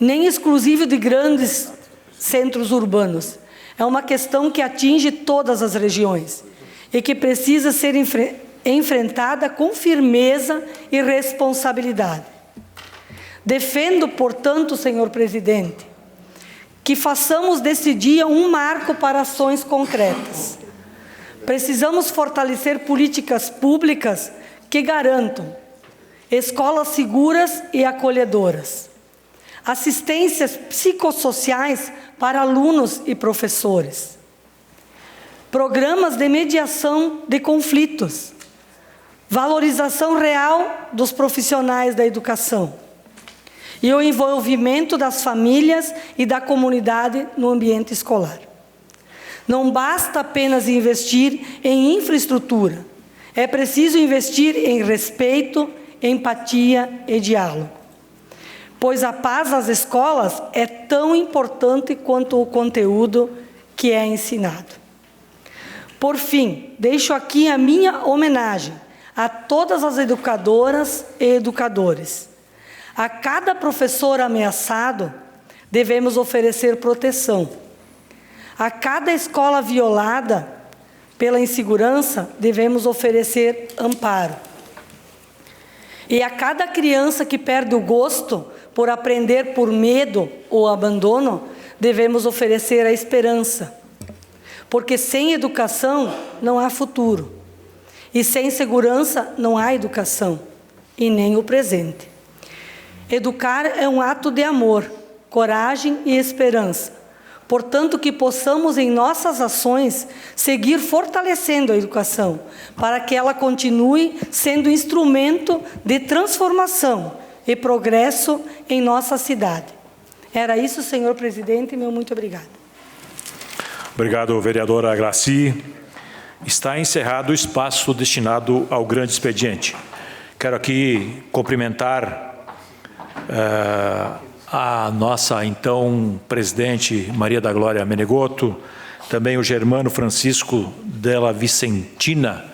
nem exclusivo de grandes centros urbanos. É uma questão que atinge todas as regiões e que precisa ser enfrentada com firmeza e responsabilidade. Defendo, portanto, senhor presidente, que façamos desse dia um marco para ações concretas. Precisamos fortalecer políticas públicas que garantam escolas seguras e acolhedoras, assistências psicossociais para alunos e professores, programas de mediação de conflitos, valorização real dos profissionais da educação e o envolvimento das famílias e da comunidade no ambiente escolar. Não basta apenas investir em infraestrutura, é preciso investir em respeito, empatia e diálogo, pois a paz nas escolas é tão importante quanto o conteúdo que é ensinado. Por fim, deixo aqui a minha homenagem a todas as educadoras e educadores. A cada professor ameaçado, devemos oferecer proteção. A cada escola violada pela insegurança, devemos oferecer amparo. E a cada criança que perde o gosto por aprender por medo ou abandono, devemos oferecer a esperança. Porque sem educação não há futuro. E sem segurança não há educação, e nem o presente. Educar é um ato de amor, coragem e esperança. Portanto, que possamos em nossas ações seguir fortalecendo a educação, para que ela continue sendo instrumento de transformação e progresso em nossa cidade. Era isso, senhor presidente, meu muito obrigado. Obrigado, vereadora Graci. Está encerrado o espaço destinado ao grande expediente. Quero aqui cumprimentar a nossa, então, presidente Maria da Glória Menegotto, também o Germano Francisco Della Vicentina,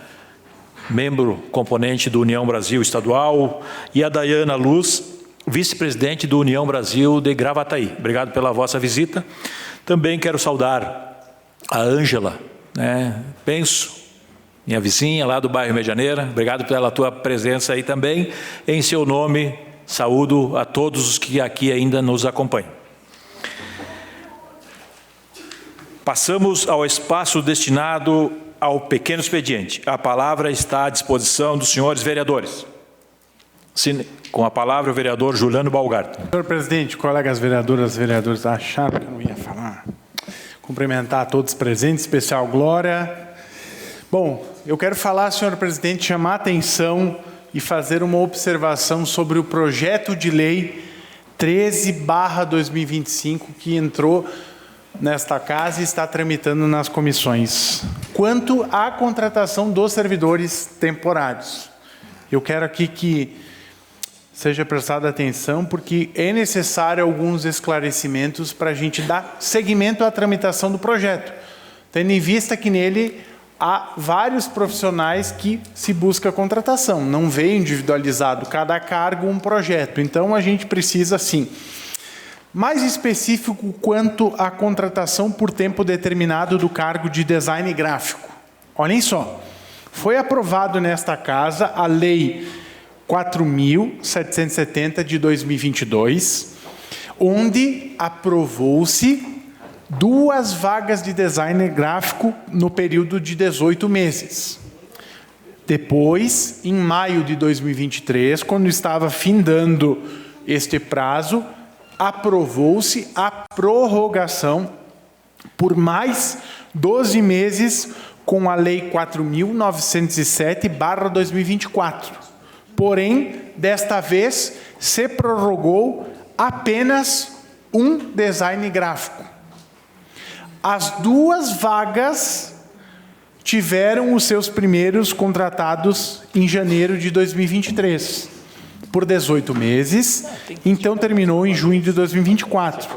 membro componente do União Brasil Estadual, e a Dayana Luz, vice-presidente do União Brasil de Gravataí. Obrigado pela vossa visita. Também quero saudar a Ângela, Penso, minha vizinha lá do bairro Medianeira. Obrigado pela tua presença aí também. Em seu nome, saúdo a todos os que aqui ainda nos acompanham. Passamos ao espaço destinado ao pequeno expediente. A palavra está à disposição dos senhores vereadores. Com a palavra, o vereador Juliano Balgarto. Senhor presidente, colegas vereadoras e vereadores, acharam que eu não ia falar? Cumprimentar a todos presentes, especial Glória. Bom, eu quero falar, senhor presidente, chamar a atenção e fazer uma observação sobre o projeto de lei 13/2025, que entrou nesta casa e está tramitando nas comissões. quanto à contratação dos servidores temporários. Eu quero aqui que seja prestada atenção, porque é necessário alguns esclarecimentos para a gente dar seguimento à tramitação do projeto, tendo em vista que nele há vários profissionais que se busca a contratação, não veio individualizado cada cargo um projeto, então a gente precisa, sim, mais específico quanto à contratação por tempo determinado do cargo de design gráfico. Olhem só, foi aprovado nesta casa a Lei 4.770 de 2022, onde aprovou-se 2 vagas de designer gráfico no período de 18 meses. Depois, em maio de 2023, quando estava findando este prazo, aprovou-se a prorrogação por mais 12 meses com a Lei 4.907/2024. Porém, desta vez, se prorrogou apenas um design gráfico. As 2 vagas tiveram os seus primeiros contratados em janeiro de 2023, por 18 meses, então terminou em junho de 2024.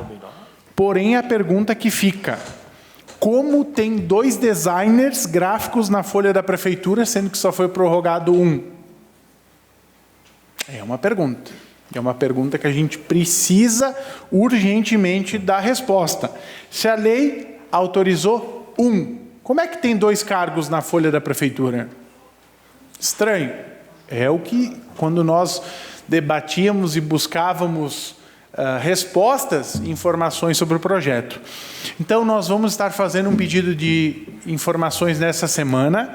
Porém, a pergunta que fica: como tem 2 designers gráficos na folha da prefeitura, sendo que só foi prorrogado um? É uma pergunta. É uma pergunta que a gente precisa urgentemente dar resposta. Se a lei autorizou um, como é que tem 2 cargos na folha da prefeitura? Estranho. É o que, quando nós debatíamos e buscávamos respostas, informações sobre o projeto. Então, nós vamos estar fazendo um pedido de informações nessa semana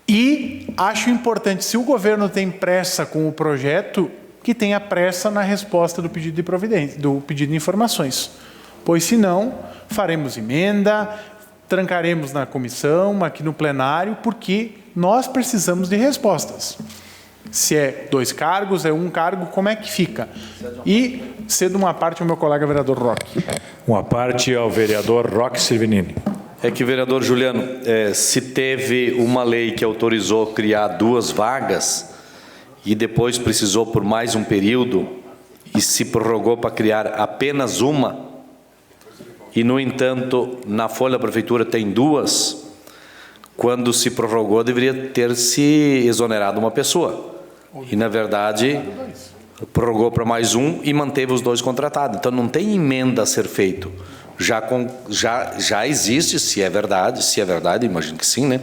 e acho importante, se o governo tem pressa com o projeto, que tenha pressa na resposta do pedido de providência, do pedido de informações. Pois, senão, faremos emenda, trancaremos na comissão, aqui no plenário, porque nós precisamos de respostas. Se é 2 cargos, é 1 cargo, como é que fica? E cedo uma parte ao meu colega vereador Roque. Uma parte ao vereador Roque Silvinini. É que, vereador Juliano, se teve uma lei que autorizou criar 2 vagas e depois precisou por mais um período e se prorrogou para criar apenas uma, e, no entanto, na folha da prefeitura tem 2, quando se prorrogou, deveria ter se exonerado uma pessoa. E, na verdade, prorrogou para mais um e manteve os 2 contratados. Então, não tem emenda a ser feito. Já existe, se é verdade, imagino que sim, né?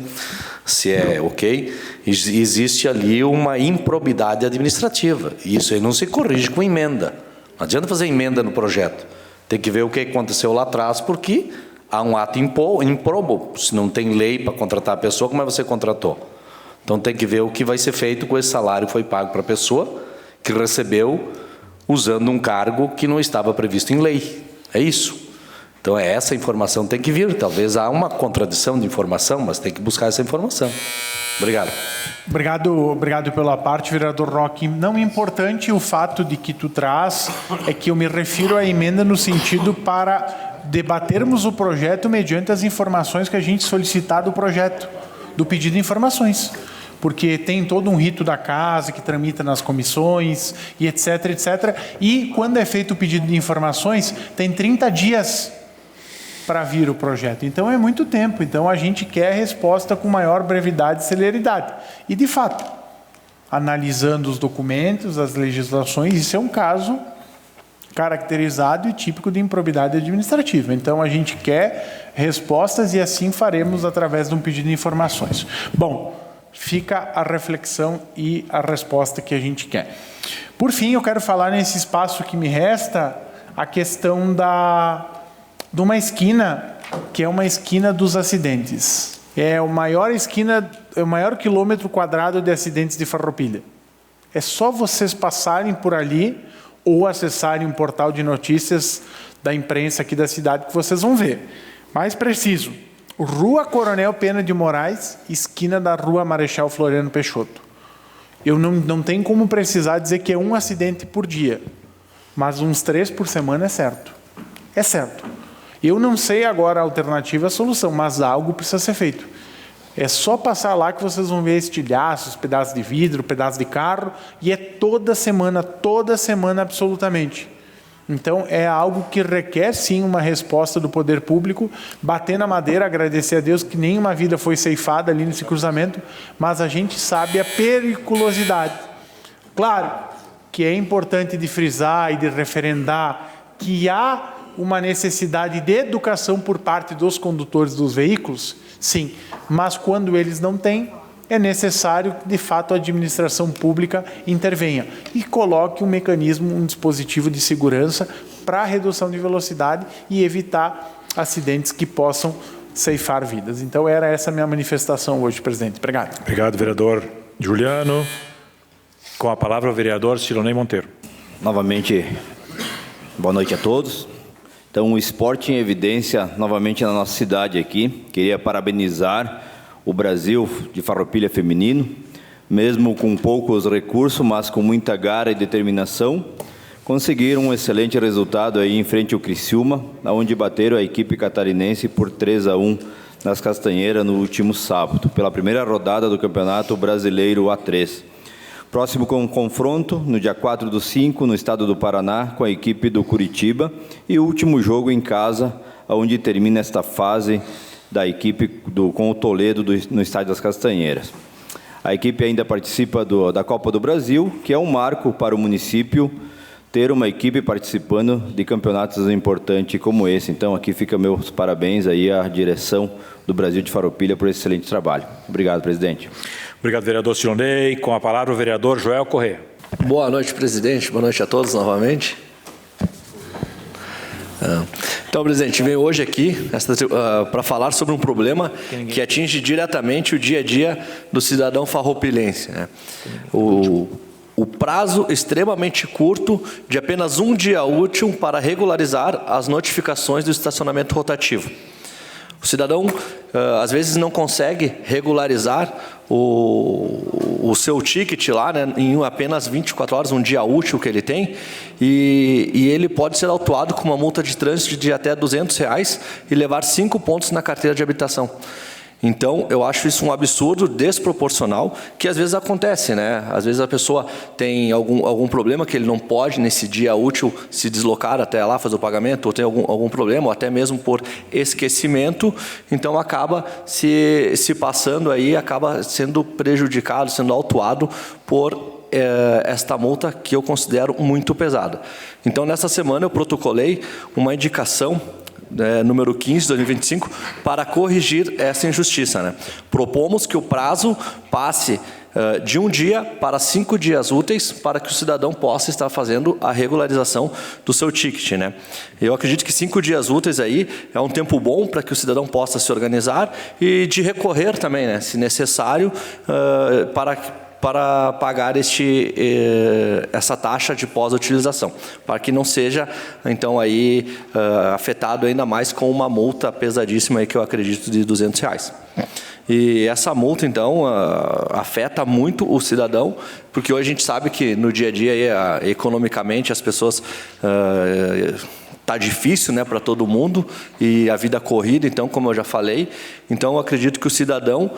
Se é ok, existe ali uma improbidade administrativa. E isso aí não se corrige com emenda. Não adianta fazer emenda no projeto. Tem que ver o que aconteceu lá atrás, porque há um ato improbo. Se não tem lei para contratar a pessoa, como é que você contratou? Então tem que ver o que vai ser feito com esse salário que foi pago para a pessoa que recebeu usando um cargo que não estava previsto em lei. É isso. Então essa informação tem que vir. Talvez há uma contradição de informação, mas tem que buscar essa informação. Obrigado. Obrigado pela parte, vereador Roque. Não importante o fato de que tu traz, é que eu me refiro à emenda no sentido para debatermos o projeto mediante as informações que a gente solicitar do projeto, do pedido de informações. Porque tem todo um rito da casa que tramita nas comissões e etc, etc. E quando é feito o pedido de informações, tem 30 dias para vir o projeto. Então é muito tempo. Então a gente quer resposta com maior brevidade e celeridade. E de fato, analisando os documentos, as legislações, isso é um caso caracterizado e típico de improbidade administrativa. Então a gente quer respostas e assim faremos através de um pedido de informações. Bom, fica a reflexão e a resposta que a gente quer. Por fim, eu quero falar nesse espaço que me resta a questão de uma esquina, que é uma esquina dos acidentes. É a maior esquina, é o maior quilômetro quadrado de acidentes de Farroupilha. É só vocês passarem por ali ou acessarem um portal de notícias da imprensa aqui da cidade que vocês vão ver. Mais preciso, Rua Coronel Pena de Moraes, esquina da Rua Marechal Floriano Peixoto. Eu não tenho como precisar dizer que é um acidente por dia, mas uns 3 por semana é certo. É certo. Eu não sei agora a alternativa, a solução, mas algo precisa ser feito. É só passar lá que vocês vão ver estilhaços, pedaços de vidro, pedaços de carro, e é toda semana absolutamente. Então, é algo que requer, sim, uma resposta do poder público, bater na madeira, agradecer a Deus que nenhuma vida foi ceifada ali nesse cruzamento, mas a gente sabe a periculosidade. Claro que é importante de frisar e de referendar que há uma necessidade de educação por parte dos condutores dos veículos, sim, mas quando eles não têm, é necessário que, de fato, a administração pública intervenha e coloque um mecanismo, um dispositivo de segurança para a redução de velocidade e evitar acidentes que possam ceifar vidas. Então, era essa a minha manifestação hoje, presidente. Obrigado. Obrigado, vereador Juliano. Com a palavra, o vereador Silonei Monteiro. Novamente, boa noite a todos. Então, o esporte em evidência novamente na nossa cidade aqui. Queria parabenizar o Brasil de Farroupilha feminino, mesmo com poucos recursos, mas com muita garra e determinação, conseguiram um excelente resultado aí em frente ao Criciúma, onde bateram a equipe catarinense por 3-1 nas Castanheiras no último sábado, pela primeira rodada do Campeonato Brasileiro A3. Próximo confronto, no dia 4/5, no estado do Paraná, com a equipe do Curitiba, e o último jogo em casa, onde termina esta fase da equipe com o Toledo no estádio das Castanheiras. A equipe ainda participa da Copa do Brasil, que é um marco para o município ter uma equipe participando de campeonatos importantes como esse. Então, aqui fica meus parabéns aí à direção do Brasil de Farroupilha por esse excelente trabalho. Obrigado, presidente. Obrigado, vereador Silonei. Com a palavra, o vereador Joel Corrêa. Boa noite, presidente. Boa noite a todos novamente. Então, presidente, venho hoje aqui para falar sobre um problema que atinge diretamente o dia a dia do cidadão farroupilense, né? O prazo extremamente curto de apenas um dia útil para regularizar as notificações do estacionamento rotativo. O cidadão, às vezes, não consegue regularizar o seu ticket lá, né, em apenas 24 horas, um dia útil que ele tem, e ele pode ser autuado com uma multa de trânsito de até R$200 e levar 5 pontos na carteira de habitação. Então, eu acho isso um absurdo, desproporcional, que às vezes acontece, né? Às vezes a pessoa tem algum problema que ele não pode, nesse dia útil, se deslocar até lá, fazer o pagamento, ou tem algum problema, ou até mesmo por esquecimento, então acaba se passando aí, acaba sendo prejudicado, sendo autuado por esta multa que eu considero muito pesada. Então, nessa semana eu protocolei uma indicação número 15, 2025, para corrigir essa injustiça, né? Propomos que o prazo passe de um dia para 5 dias úteis para que o cidadão possa estar fazendo a regularização do seu ticket, né? Eu acredito que 5 dias úteis aí é um tempo bom para que o cidadão possa se organizar e de recorrer também, né, se necessário, para pagar essa taxa de pós-utilização, para que não seja, então, aí, afetado ainda mais com uma multa pesadíssima aí, que eu acredito de R$200. E essa multa, então, afeta muito o cidadão, porque hoje a gente sabe que no dia a dia, aí, economicamente, as pessoas... Está difícil, né, para todo mundo, e a vida corrida, então, como eu já falei. Então, eu acredito que o cidadão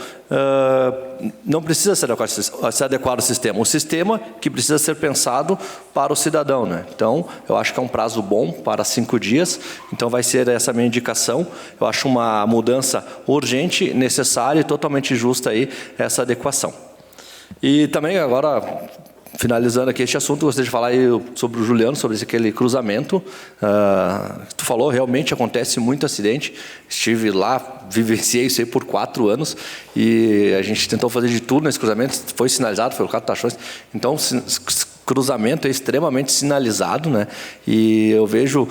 não precisa se adequar ao sistema. O sistema que precisa ser pensado para o cidadão, né? Então, eu acho que é um prazo bom para 5 dias. Então, vai ser essa minha indicação. Eu acho uma mudança urgente, necessária e totalmente justa aí, essa adequação. E também, agora... Finalizando aqui este assunto, gostaria de falar aí sobre o Juliano, sobre aquele cruzamento. Tu falou, realmente acontece muito acidente. Estive lá, vivenciei isso aí por 4 anos e a gente tentou fazer de tudo nesse cruzamento. Foi sinalizado, foi colocado taxões. Então, cruzamento é extremamente sinalizado, né? E eu vejo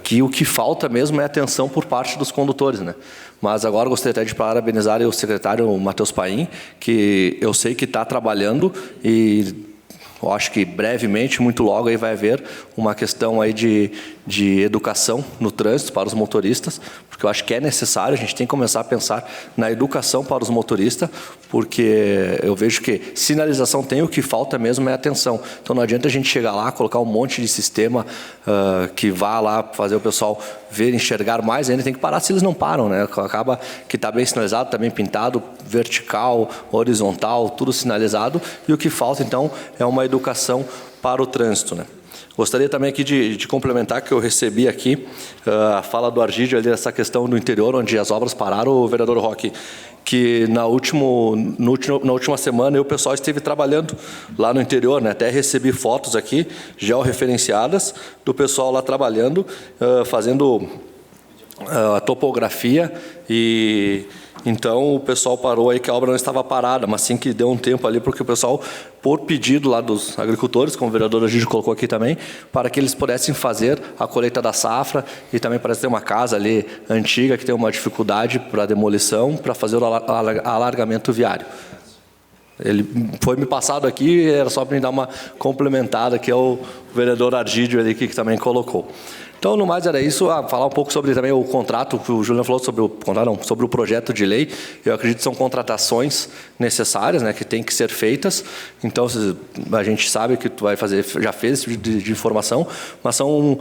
que o que falta mesmo é atenção por parte dos condutores, né? Mas agora gostaria até de parabenizar o secretário Matheus Paim, que eu sei que está trabalhando e eu acho que brevemente, muito logo, aí vai haver uma questão aí de de educação no trânsito para os motoristas, porque eu acho que é necessário, a gente tem que começar a pensar na educação para os motoristas, porque eu vejo que sinalização tem, o que falta mesmo é atenção. Então não adianta a gente chegar lá, colocar um monte de sistema que vá lá fazer o pessoal ver, enxergar mais, ainda tem que parar se eles não param, né? Acaba que está bem sinalizado, está bem pintado, vertical, horizontal, tudo sinalizado, e o que falta então é uma educação para o trânsito, né? Gostaria também aqui de complementar que eu recebi aqui a fala do Argídio ali dessa questão do interior, onde as obras pararam, o vereador Roque, que na última semana o pessoal esteve trabalhando lá no interior, né? Até recebi fotos aqui, georreferenciadas, do pessoal lá trabalhando, fazendo a topografia e... Então, o pessoal parou aí que a obra não estava parada, mas sim que deu um tempo ali, porque o pessoal, por pedido lá dos agricultores, como o vereador Agídio colocou aqui também, para que eles pudessem fazer a colheita da safra, e também parece ter uma casa ali antiga que tem uma dificuldade para demolição, para fazer o alargamento viário. Ele foi me passado aqui, era só para me dar uma complementada, que é o vereador Argídio ali que também colocou. Então, no mais era isso, falar um pouco sobre também o contrato, que o Juliano falou sobre o contrato, não, sobre o projeto de lei. Eu acredito que são contratações necessárias, né, que têm que ser feitas. Então, a gente sabe que tu vai fazer, já fez esse tipo de informação, mas são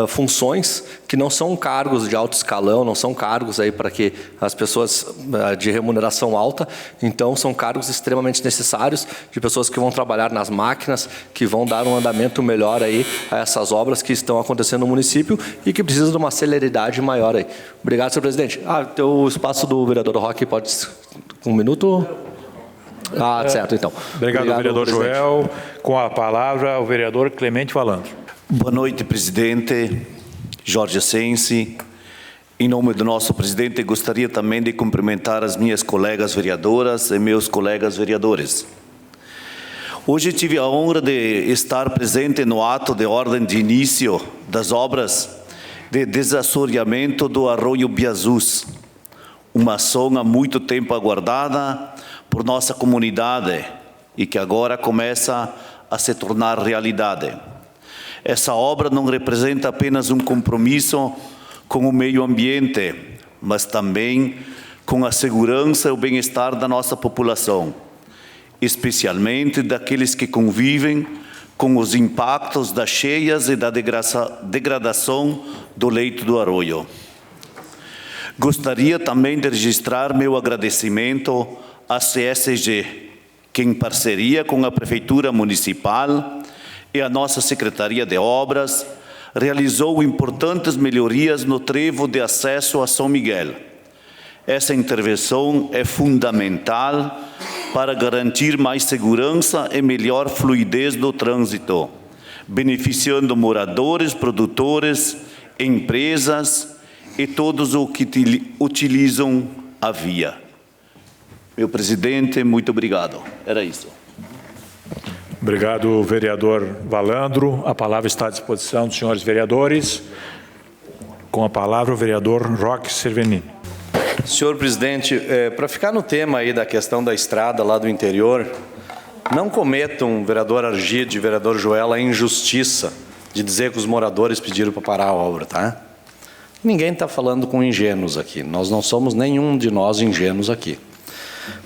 funções que não são cargos de alto escalão, não são cargos aí para que as pessoas de remuneração alta. Então, são cargos extremamente necessários de pessoas que vão trabalhar nas máquinas, que vão dar um andamento melhor aí a essas obras que estão acontecendo no município e que precisa de uma celeridade maior aí. Obrigado, senhor presidente. O espaço do vereador Roque pode... Um minuto? Certo, então. Obrigado, vereador presidente. Joel. Com a palavra, o vereador Clemente Valandro. Boa noite, presidente Jorge Assensi. Em nome do nosso presidente, gostaria também de cumprimentar as minhas colegas vereadoras e meus colegas vereadores. Hoje tive a honra de estar presente no ato de ordem de início das obras de desassoreamento do Arroio Biazus, uma ação há muito tempo aguardada por nossa comunidade e que agora começa a se tornar realidade. Essa obra não representa apenas um compromisso com o meio ambiente, mas também com a segurança e o bem-estar da nossa população, especialmente daqueles que convivem com os impactos das cheias e da degradação do leito do arroio. Gostaria também de registrar meu agradecimento à CSG, que em parceria com a Prefeitura Municipal e a nossa Secretaria de Obras, realizou importantes melhorias no trevo de acesso a São Miguel. Essa intervenção é fundamental para garantir mais segurança e melhor fluidez do trânsito, beneficiando moradores, produtores, empresas e todos os que utilizam a via. Meu presidente, muito obrigado. Era isso. Obrigado, vereador Valandro. A palavra está à disposição dos senhores vereadores. Com a palavra, o vereador Roque Cervenini. Senhor presidente, para ficar no tema aí da questão da estrada lá do interior, não cometam, vereador Argídio e vereador Joel, a injustiça de dizer que os moradores pediram para parar a obra, tá? Ninguém está falando com ingênuos aqui. Nós não somos nenhum de nós ingênuos aqui.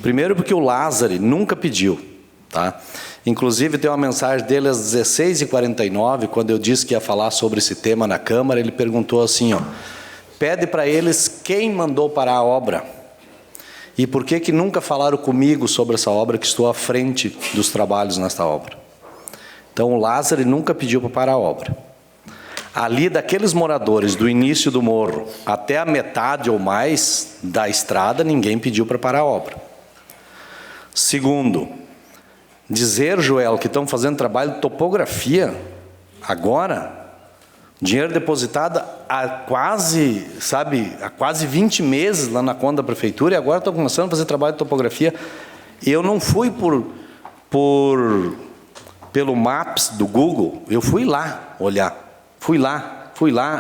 Primeiro porque o Lázaro nunca pediu, tá? Inclusive tem uma mensagem dele às 16h49, quando eu disse que ia falar sobre esse tema na Câmara, ele perguntou assim, ó, pede para eles quem mandou parar a obra e por que nunca falaram comigo sobre essa obra, que estou à frente dos trabalhos nesta obra. Então o Lázaro nunca pediu para parar a obra. Ali daqueles moradores do início do morro até a metade ou mais da estrada, ninguém pediu para parar a obra. Segundo, dizer, Joel, que estão fazendo trabalho de topografia agora, dinheiro depositado há quase, há quase 20 meses lá na conta da prefeitura, e agora estão começando a fazer trabalho de topografia. Eu não fui pelo Maps do Google, eu fui lá olhar. Fui lá,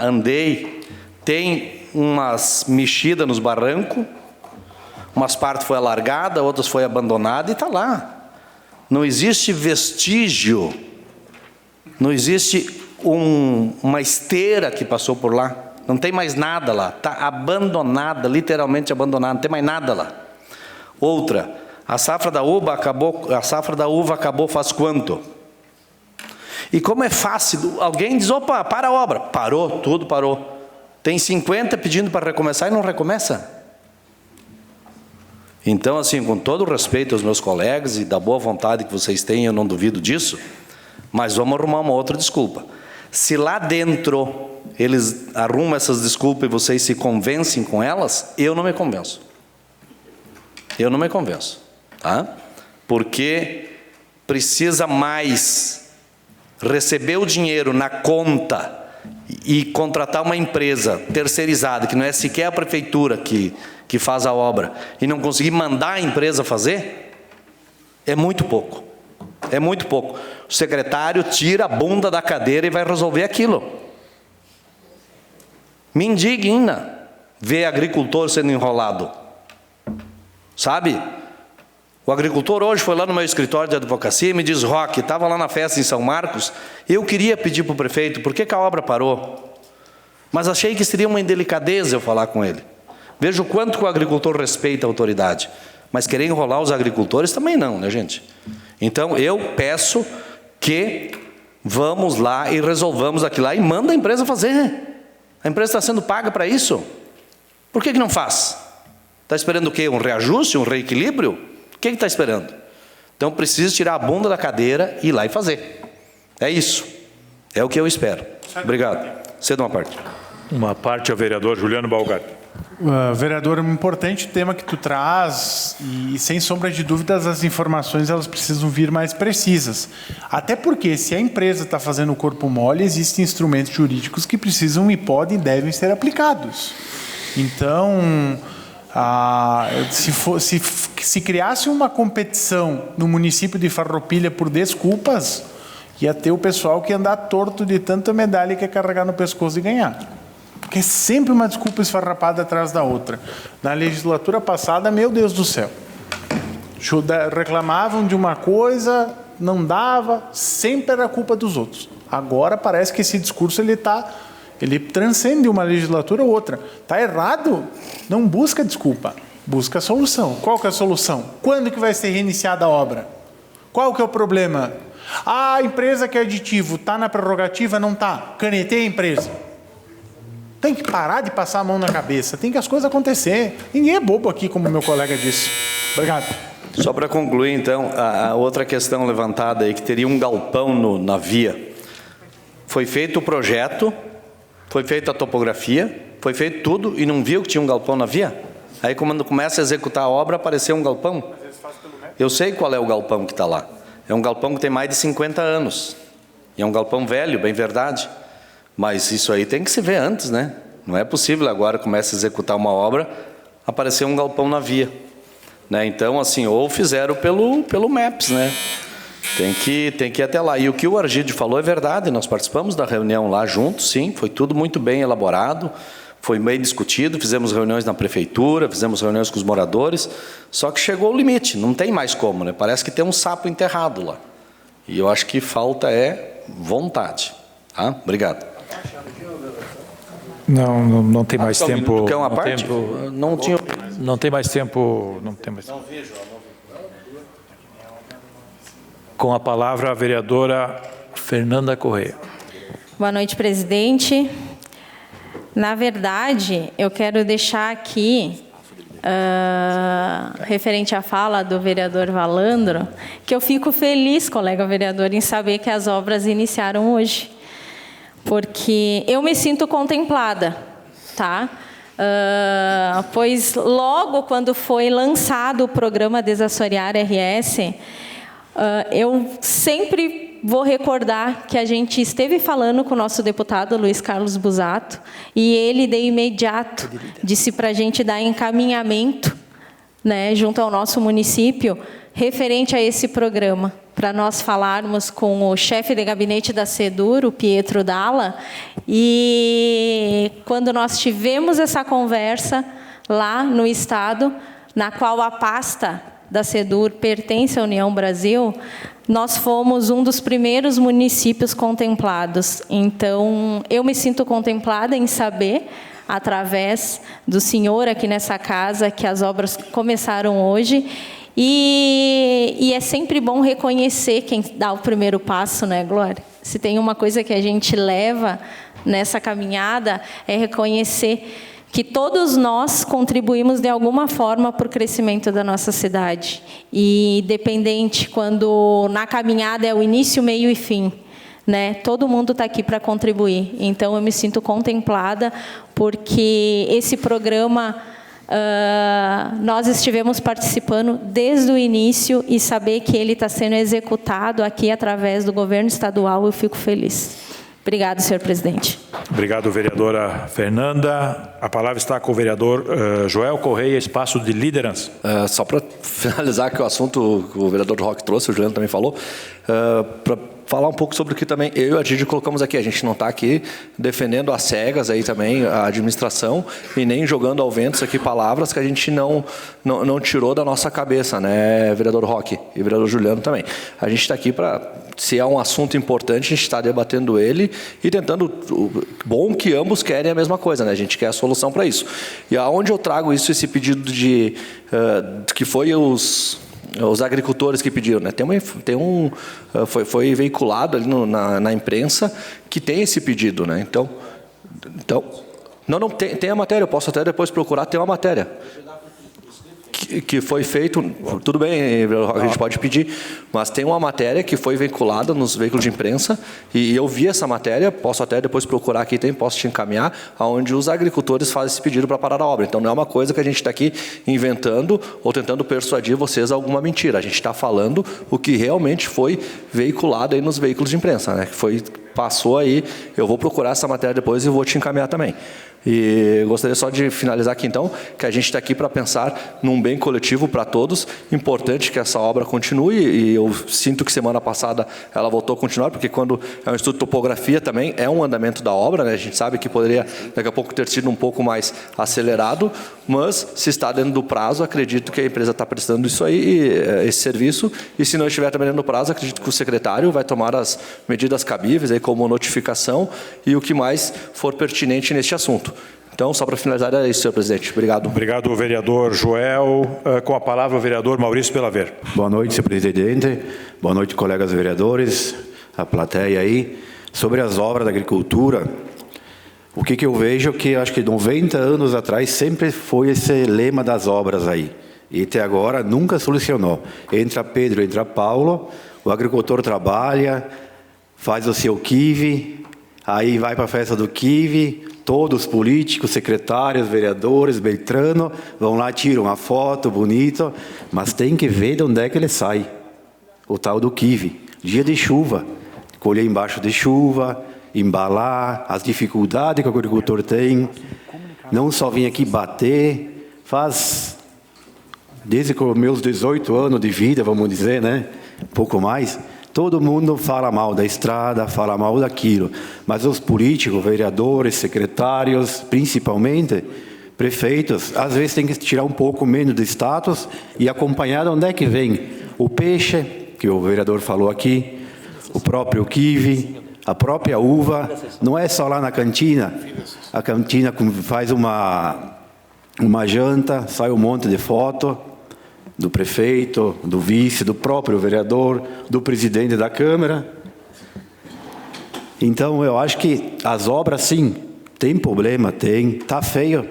andei, tem umas mexidas nos barrancos, umas partes foi alargada, outras foi abandonada e está lá. Não existe vestígio, não existe uma esteira que passou por lá. Não tem mais nada lá. Está abandonada, literalmente abandonada. Não tem mais nada lá. Outra, a safra da uva acabou faz quanto? E como é fácil, alguém diz, opa, para a obra. Parou, tudo parou. Tem 50 pedindo para recomeçar e não recomeça. Então, assim, com todo o respeito aos meus colegas e da boa vontade que vocês têm, eu não duvido disso, mas vamos arrumar uma outra desculpa. Se lá dentro eles arrumam essas desculpas e vocês se convencem com elas, eu não me convenço. Eu não me convenço, tá? Porque precisa mais receber o dinheiro na conta e contratar uma empresa terceirizada, que não é sequer a prefeitura que faz a obra, e não conseguir mandar a empresa fazer, é muito pouco. É muito pouco. O secretário tira a bunda da cadeira e vai resolver aquilo. Me indigna ver agricultor sendo enrolado. Sabe? O agricultor hoje foi lá no meu escritório de advocacia e me diz, Roque, estava lá na festa em São Marcos, eu queria pedir para o prefeito, por que a obra parou? Mas achei que seria uma indelicadeza eu falar com ele. Veja o quanto que o agricultor respeita a autoridade. Mas querer enrolar os agricultores também não, né, gente? Então, eu peço que vamos lá e resolvamos aquilo lá e manda a empresa fazer. A empresa está sendo paga para isso. Por que não faz? Está esperando o quê? Um reajuste, um reequilíbrio? O que está esperando? Então, precisa tirar a bunda da cadeira e ir lá e fazer. É isso. É o que eu espero. Obrigado. Cedo uma parte. Uma parte ao vereador Juliano Balgar. Vereador, é um importante tema que tu traz e, sem sombra de dúvidas, as informações elas precisam vir mais precisas. Até porque, se a empresa está fazendo o corpo mole, existem instrumentos jurídicos que precisam e podem e devem ser aplicados. Então, se criasse uma competição no município de Farroupilha por desculpas, ia ter o pessoal que ia andar torto de tanta medalha que ia carregar no pescoço e ganhar. Porque é sempre uma desculpa esfarrapada atrás da outra. Na legislatura passada, meu Deus do céu, reclamavam de uma coisa, não dava, sempre era culpa dos outros. Agora parece que esse discurso ele transcende uma legislatura ou outra. Está errado? Não busca desculpa, busca solução. Qual que é a solução? Quando que vai ser reiniciada a obra? Qual que é o problema? A empresa que é aditivo está na prerrogativa? Não está. Caneteia a empresa. Tem que parar de passar a mão na cabeça. Tem que as coisas acontecer. Ninguém é bobo aqui, como meu colega disse. Obrigado. Só para concluir, então, a outra questão levantada aí, que teria um galpão na via. Foi feito o projeto, foi feita a topografia, foi feito tudo e não viu que tinha um galpão na via? Aí, quando começa a executar a obra, apareceu um galpão. Eu sei qual é o galpão que está lá. É um galpão que tem mais de 50 anos. E é um galpão velho, bem verdade. Mas isso aí tem que se ver antes, né? Não é possível agora, começa a executar uma obra, aparecer um galpão na via. Né? Então, assim, ou fizeram pelo Maps, né? Tem que ir até lá. E o que o Argide falou é verdade, nós participamos da reunião lá juntos, sim, foi tudo muito bem elaborado, foi bem discutido, fizemos reuniões na prefeitura, fizemos reuniões com os moradores, só que chegou o limite, não tem mais como, né? Parece que tem um sapo enterrado lá. E eu acho que falta vontade. Tá? Obrigado. Não tem mais tempo. Quer uma parte? Não tinha. Não tem mais tempo. Não tem mais. Com a palavra a vereadora Fernanda Correia. Boa noite, presidente. Na verdade, eu quero deixar aqui, referente à fala do vereador Valandro, que eu fico feliz, colega vereador, em saber que as obras iniciaram hoje. Porque eu me sinto contemplada, tá? Pois logo quando foi lançado o programa Desassoriar RS, eu sempre vou recordar que a gente esteve falando com o nosso deputado Luiz Carlos Busato e ele de imediato disse para a gente dar encaminhamento, né, junto ao nosso município, referente a esse programa, para nós falarmos com o chefe de gabinete da SEDUR, o Pietro Dalla, e quando nós tivemos essa conversa lá no Estado, na qual a pasta da Sedur pertence à União Brasil, nós fomos um dos primeiros municípios contemplados. Então, eu me sinto contemplada em saber, através do senhor aqui nessa casa, que as obras começaram hoje. E é sempre bom reconhecer quem dá o primeiro passo, né, Glória? Se tem uma coisa que a gente leva nessa caminhada, é reconhecer que todos nós contribuímos de alguma forma para o crescimento da nossa cidade. E dependente, quando na caminhada é o início, meio e fim, né? Todo mundo está aqui para contribuir. Então, eu me sinto contemplada, porque esse programa, nós estivemos participando desde o início, e saber que ele está sendo executado aqui através do governo estadual, eu fico feliz. Obrigado, senhor presidente. Obrigado, vereadora Fernanda. A palavra está com o vereador Joel Correia, espaço de liderança. Só para finalizar que o assunto que o vereador Roque trouxe, o Juliano também falou, para falar um pouco sobre o que também eu e a Didi colocamos aqui. A gente não está aqui defendendo às cegas aí também a administração, e nem jogando ao vento aqui palavras que a gente não tirou da nossa cabeça, né, vereador Roque e vereador Juliano também. A gente está aqui para, se é um assunto importante, a gente está debatendo ele e tentando. Bom que ambos querem a mesma coisa, né? A gente quer a solução para isso. E aonde eu trago isso, esse pedido de que foi os agricultores que pediram, né? Foi veiculado ali na imprensa que tem esse pedido, né? Então não tem a matéria. Eu posso até depois procurar, tem uma matéria que foi feito. Tudo bem, a gente pode pedir, mas tem uma matéria que foi vinculada nos veículos de imprensa, e eu vi essa matéria. Posso até depois procurar aqui, posso te encaminhar, aonde os agricultores fazem esse pedido para parar a obra. Então, não é uma coisa que a gente está aqui inventando ou tentando persuadir vocês a alguma mentira. A gente está falando o que realmente foi veiculado aí nos veículos de imprensa, né? Que passou aí. Eu vou procurar essa matéria depois e vou te encaminhar também. E gostaria só de finalizar aqui, então, que a gente está aqui para pensar num bem coletivo para todos. Importante que essa obra continue, e eu sinto que semana passada ela voltou a continuar, porque quando é um estudo de topografia também é um andamento da obra, né? A gente sabe que poderia daqui a pouco ter sido um pouco mais acelerado, mas se está dentro do prazo, acredito que a empresa está prestando isso aí, esse serviço, e se não estiver também dentro do prazo, acredito que o secretário vai tomar as medidas cabíveis, aí, como notificação e o que mais for pertinente neste assunto. Então, só para finalizar, é isso, senhor presidente. Obrigado. Obrigado, vereador Joel. Com a palavra, o vereador Maurício Pelaver. Boa noite, senhor presidente. Boa noite, colegas vereadores, a plateia aí. Sobre as obras da agricultura, o que eu vejo que acho que 90 anos atrás sempre foi esse lema das obras aí. E até agora nunca solucionou. Entra Pedro, entra Paulo, o agricultor trabalha, faz o seu kiwi, aí vai para a festa do kiwi, todos os políticos, secretários, vereadores, Beltrano, vão lá, tiram uma foto bonita, mas tem que ver de onde é que ele sai. O tal do kiwi. Dia de chuva, colher embaixo de chuva, embalar, as dificuldades que o agricultor tem. Não só vem aqui bater, faz, desde os meus 18 anos de vida, vamos dizer, né? Um pouco mais. Todo mundo fala mal da estrada, fala mal daquilo. Mas os políticos, vereadores, secretários, principalmente prefeitos, às vezes tem que tirar um pouco menos de status e acompanhar de onde é que vem o peixe, que o vereador falou aqui, o próprio kiwi, a própria uva. Não é só lá na cantina. A cantina faz uma janta, sai um monte de foto do prefeito, do vice, do próprio vereador, do presidente da Câmara. Então, eu acho que as obras, sim, tem problema, tem. Tá feio,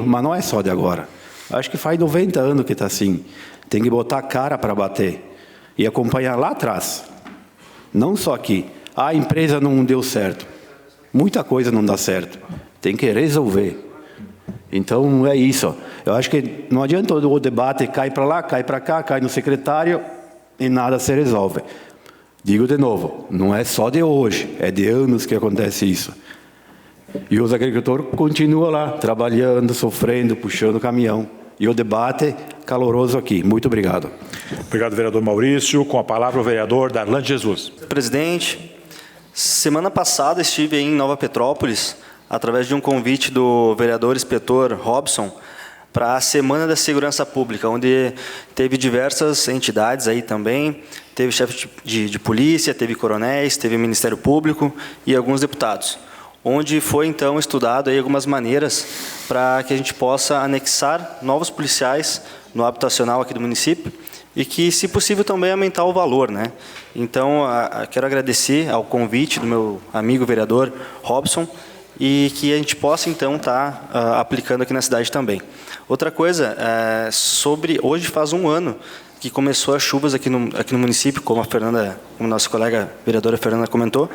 mas não é só de agora. Acho que faz 90 anos que está assim. Tem que botar a cara para bater e acompanhar lá atrás. Não só aqui. A empresa não deu certo. Muita coisa não dá certo. Tem que resolver. Então, é isso. Eu acho que não adianta o debate cai para lá, cai para cá, cai no secretário e nada se resolve. Digo de novo, não é só de hoje, é de anos que acontece isso. E os agricultores continuam lá, trabalhando, sofrendo, puxando o caminhão. E o debate caloroso aqui. Muito obrigado. Obrigado, vereador Maurício. Com a palavra, o vereador Darlan Jesus. Presidente, semana passada estive em Nova Petrópolis, através de um convite do vereador inspetor Robson, para a Semana da Segurança Pública, onde teve diversas entidades aí também, teve chefe de polícia, teve coronéis, teve Ministério Público e alguns deputados, onde foi então estudado aí algumas maneiras para que a gente possa anexar novos policiais no habitacional aqui do município e que, se possível, também aumentar o valor, né? Então, quero agradecer ao convite do meu amigo vereador Robson e que a gente possa, então, estar aplicando aqui na cidade também. Outra coisa, hoje faz um ano que começou as chuvas aqui no município, como a nossa colega vereadora Fernanda comentou,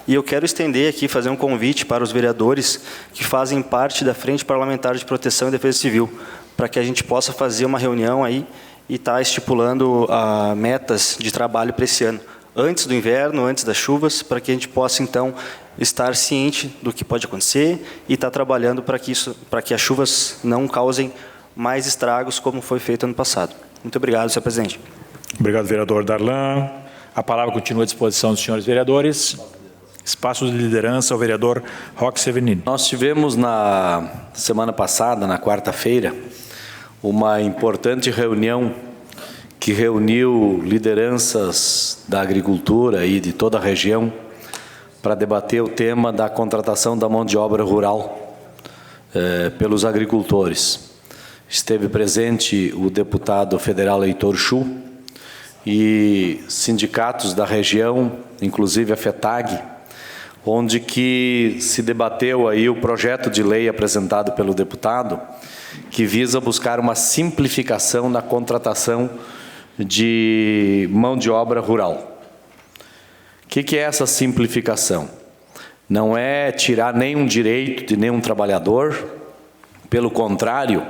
e eu quero estender aqui, fazer um convite para os vereadores que fazem parte da Frente Parlamentar de Proteção e Defesa Civil, para que a gente possa fazer uma reunião aí e estar estipulando metas de trabalho para esse ano, antes do inverno, antes das chuvas, para que a gente possa, então, estar ciente do que pode acontecer e estar trabalhando para que as chuvas não causem mais estragos, como foi feito ano passado. Muito obrigado, senhor presidente. Obrigado, vereador Darlan. A palavra continua à disposição dos senhores vereadores. Espaço de liderança ao vereador Roque Severino. Nós tivemos na semana passada, na quarta-feira, uma importante reunião que reuniu lideranças da agricultura e de toda a região para debater o tema da contratação da mão de obra rural pelos agricultores. Esteve presente o deputado federal Heitor Chu e sindicatos da região, inclusive a FETAG, onde que se debateu aí o projeto de lei apresentado pelo deputado, que visa buscar uma simplificação na contratação de mão de obra rural. O que é essa simplificação? Não é tirar nenhum direito de nenhum trabalhador, pelo contrário,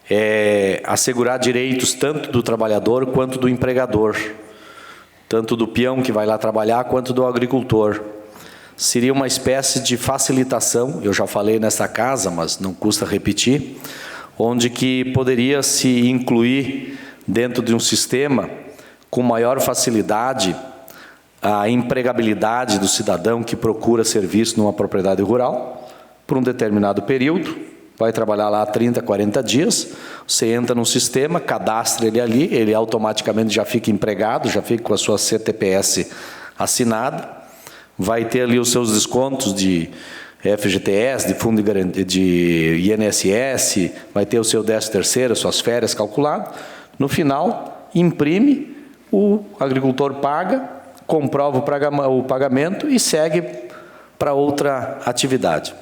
é assegurar direitos tanto do trabalhador quanto do empregador, tanto do peão que vai lá trabalhar quanto do agricultor. Seria uma espécie de facilitação, eu já falei nessa casa, mas não custa repetir, onde que poderia se incluir dentro de um sistema com maior facilidade a empregabilidade do cidadão que procura serviço numa propriedade rural por um determinado período, vai trabalhar lá 30, 40 dias, você entra no sistema, cadastra ele ali, ele automaticamente já fica empregado, já fica com a sua CTPS assinada, vai ter ali os seus descontos de FGTS, de fundo de INSS, vai ter o seu 13º, suas férias calculadas. No final, imprime, o agricultor paga, comprova o pagamento e segue para outra atividade.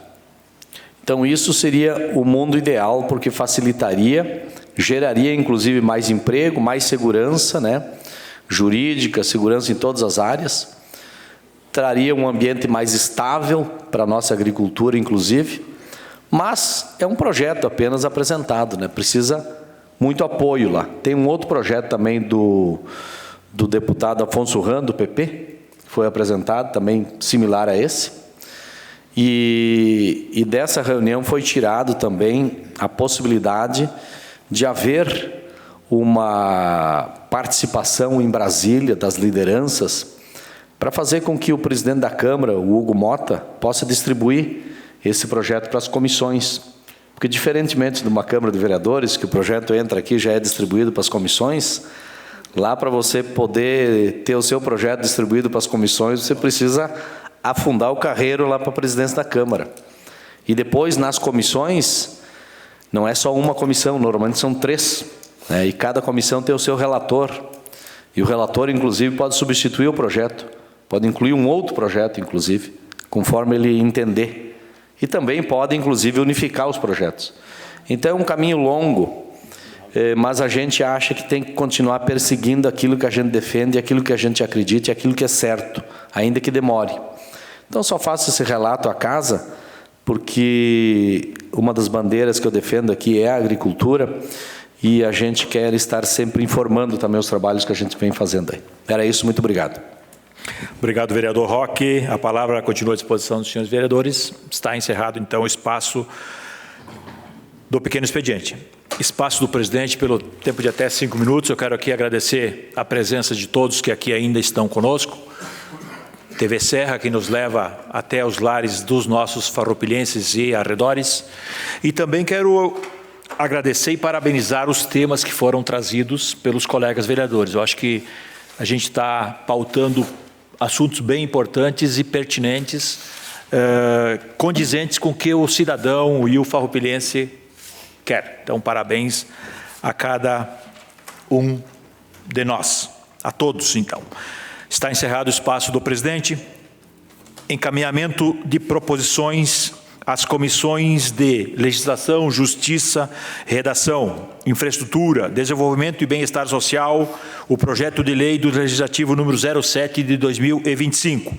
Então, isso seria o mundo ideal, porque facilitaria, geraria, inclusive, mais emprego, mais segurança, né? Jurídica, segurança em todas as áreas, traria um ambiente mais estável para a nossa agricultura, inclusive, mas é um projeto apenas apresentado, né? Precisa muito apoio lá. Tem um outro projeto também do deputado Afonso Ran, do PP, foi apresentado também similar a esse. E dessa reunião foi tirado também a possibilidade de haver uma participação em Brasília das lideranças para fazer com que o presidente da Câmara, o Hugo Mota, possa distribuir esse projeto para as comissões. Porque, diferentemente de uma Câmara de Vereadores, que o projeto entra aqui e já é distribuído para as comissões, lá para você poder ter o seu projeto distribuído para as comissões, você precisa afundar o carreiro lá para a presidência da Câmara. E depois, nas comissões, não é só uma comissão, normalmente são 3, né? E cada comissão tem o seu relator. E o relator, inclusive, pode substituir o projeto, pode incluir um outro projeto, inclusive, conforme ele entender. E também pode, inclusive, unificar os projetos. Então, é um caminho longo, mas a gente acha que tem que continuar perseguindo aquilo que a gente defende, aquilo que a gente acredita e aquilo que é certo, ainda que demore. Então, só faço esse relato à casa, porque uma das bandeiras que eu defendo aqui é a agricultura e a gente quer estar sempre informando também os trabalhos que a gente vem fazendo aí. Era isso, muito obrigado. Obrigado, vereador Roque. A palavra continua à disposição dos senhores vereadores. Está encerrado, então, o espaço do pequeno expediente. Espaço do presidente pelo tempo de até 5 minutos. Eu quero aqui agradecer a presença de todos que aqui ainda estão conosco. TV Serra, que nos leva até os lares dos nossos farroupilhenses e arredores. E também quero agradecer e parabenizar os temas que foram trazidos pelos colegas vereadores. Eu acho que a gente está pautando assuntos bem importantes e pertinentes, condizentes com o que o cidadão e o farroupilhense quer. Então, parabéns a cada um de nós, a todos, então. Está encerrado o espaço do presidente. Encaminhamento de proposições às comissões de Legislação, Justiça, Redação, Infraestrutura, Desenvolvimento e Bem-Estar Social, o projeto de lei do Legislativo número 07 de 2025.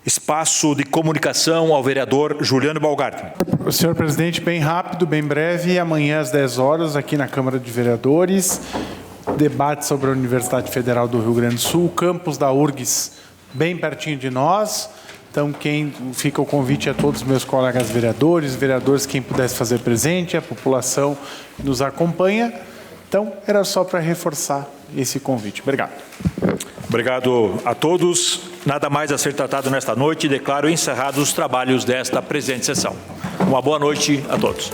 Espaço de comunicação ao vereador Juliano Balgarten. Senhor presidente, bem rápido, bem breve, amanhã às 10 horas, aqui na Câmara de Vereadores, debate sobre a Universidade Federal do Rio Grande do Sul, campus da URGS, bem pertinho de nós. Então, fica o convite a todos os meus colegas vereadores, quem pudesse fazer presente, a população que nos acompanha. Então, era só para reforçar esse convite. Obrigado. Obrigado a todos. Nada mais a ser tratado nesta noite. Declaro encerrados os trabalhos desta presente sessão. Uma boa noite a todos.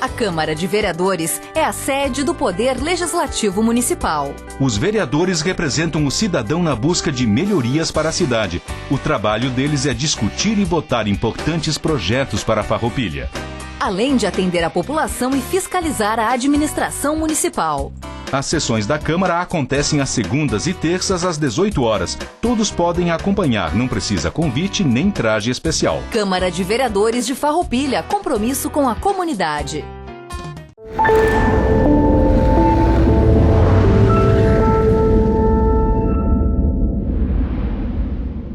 A Câmara de Vereadores é a sede do Poder Legislativo Municipal. Os vereadores representam o cidadão na busca de melhorias para a cidade. O trabalho deles é discutir e votar importantes projetos para a Farroupilha. Além de atender a população e fiscalizar a administração municipal. As sessões da Câmara acontecem às segundas e terças às 18 horas. Todos podem acompanhar, não precisa convite nem traje especial. Câmara de Vereadores de Farroupilha, compromisso com a comunidade.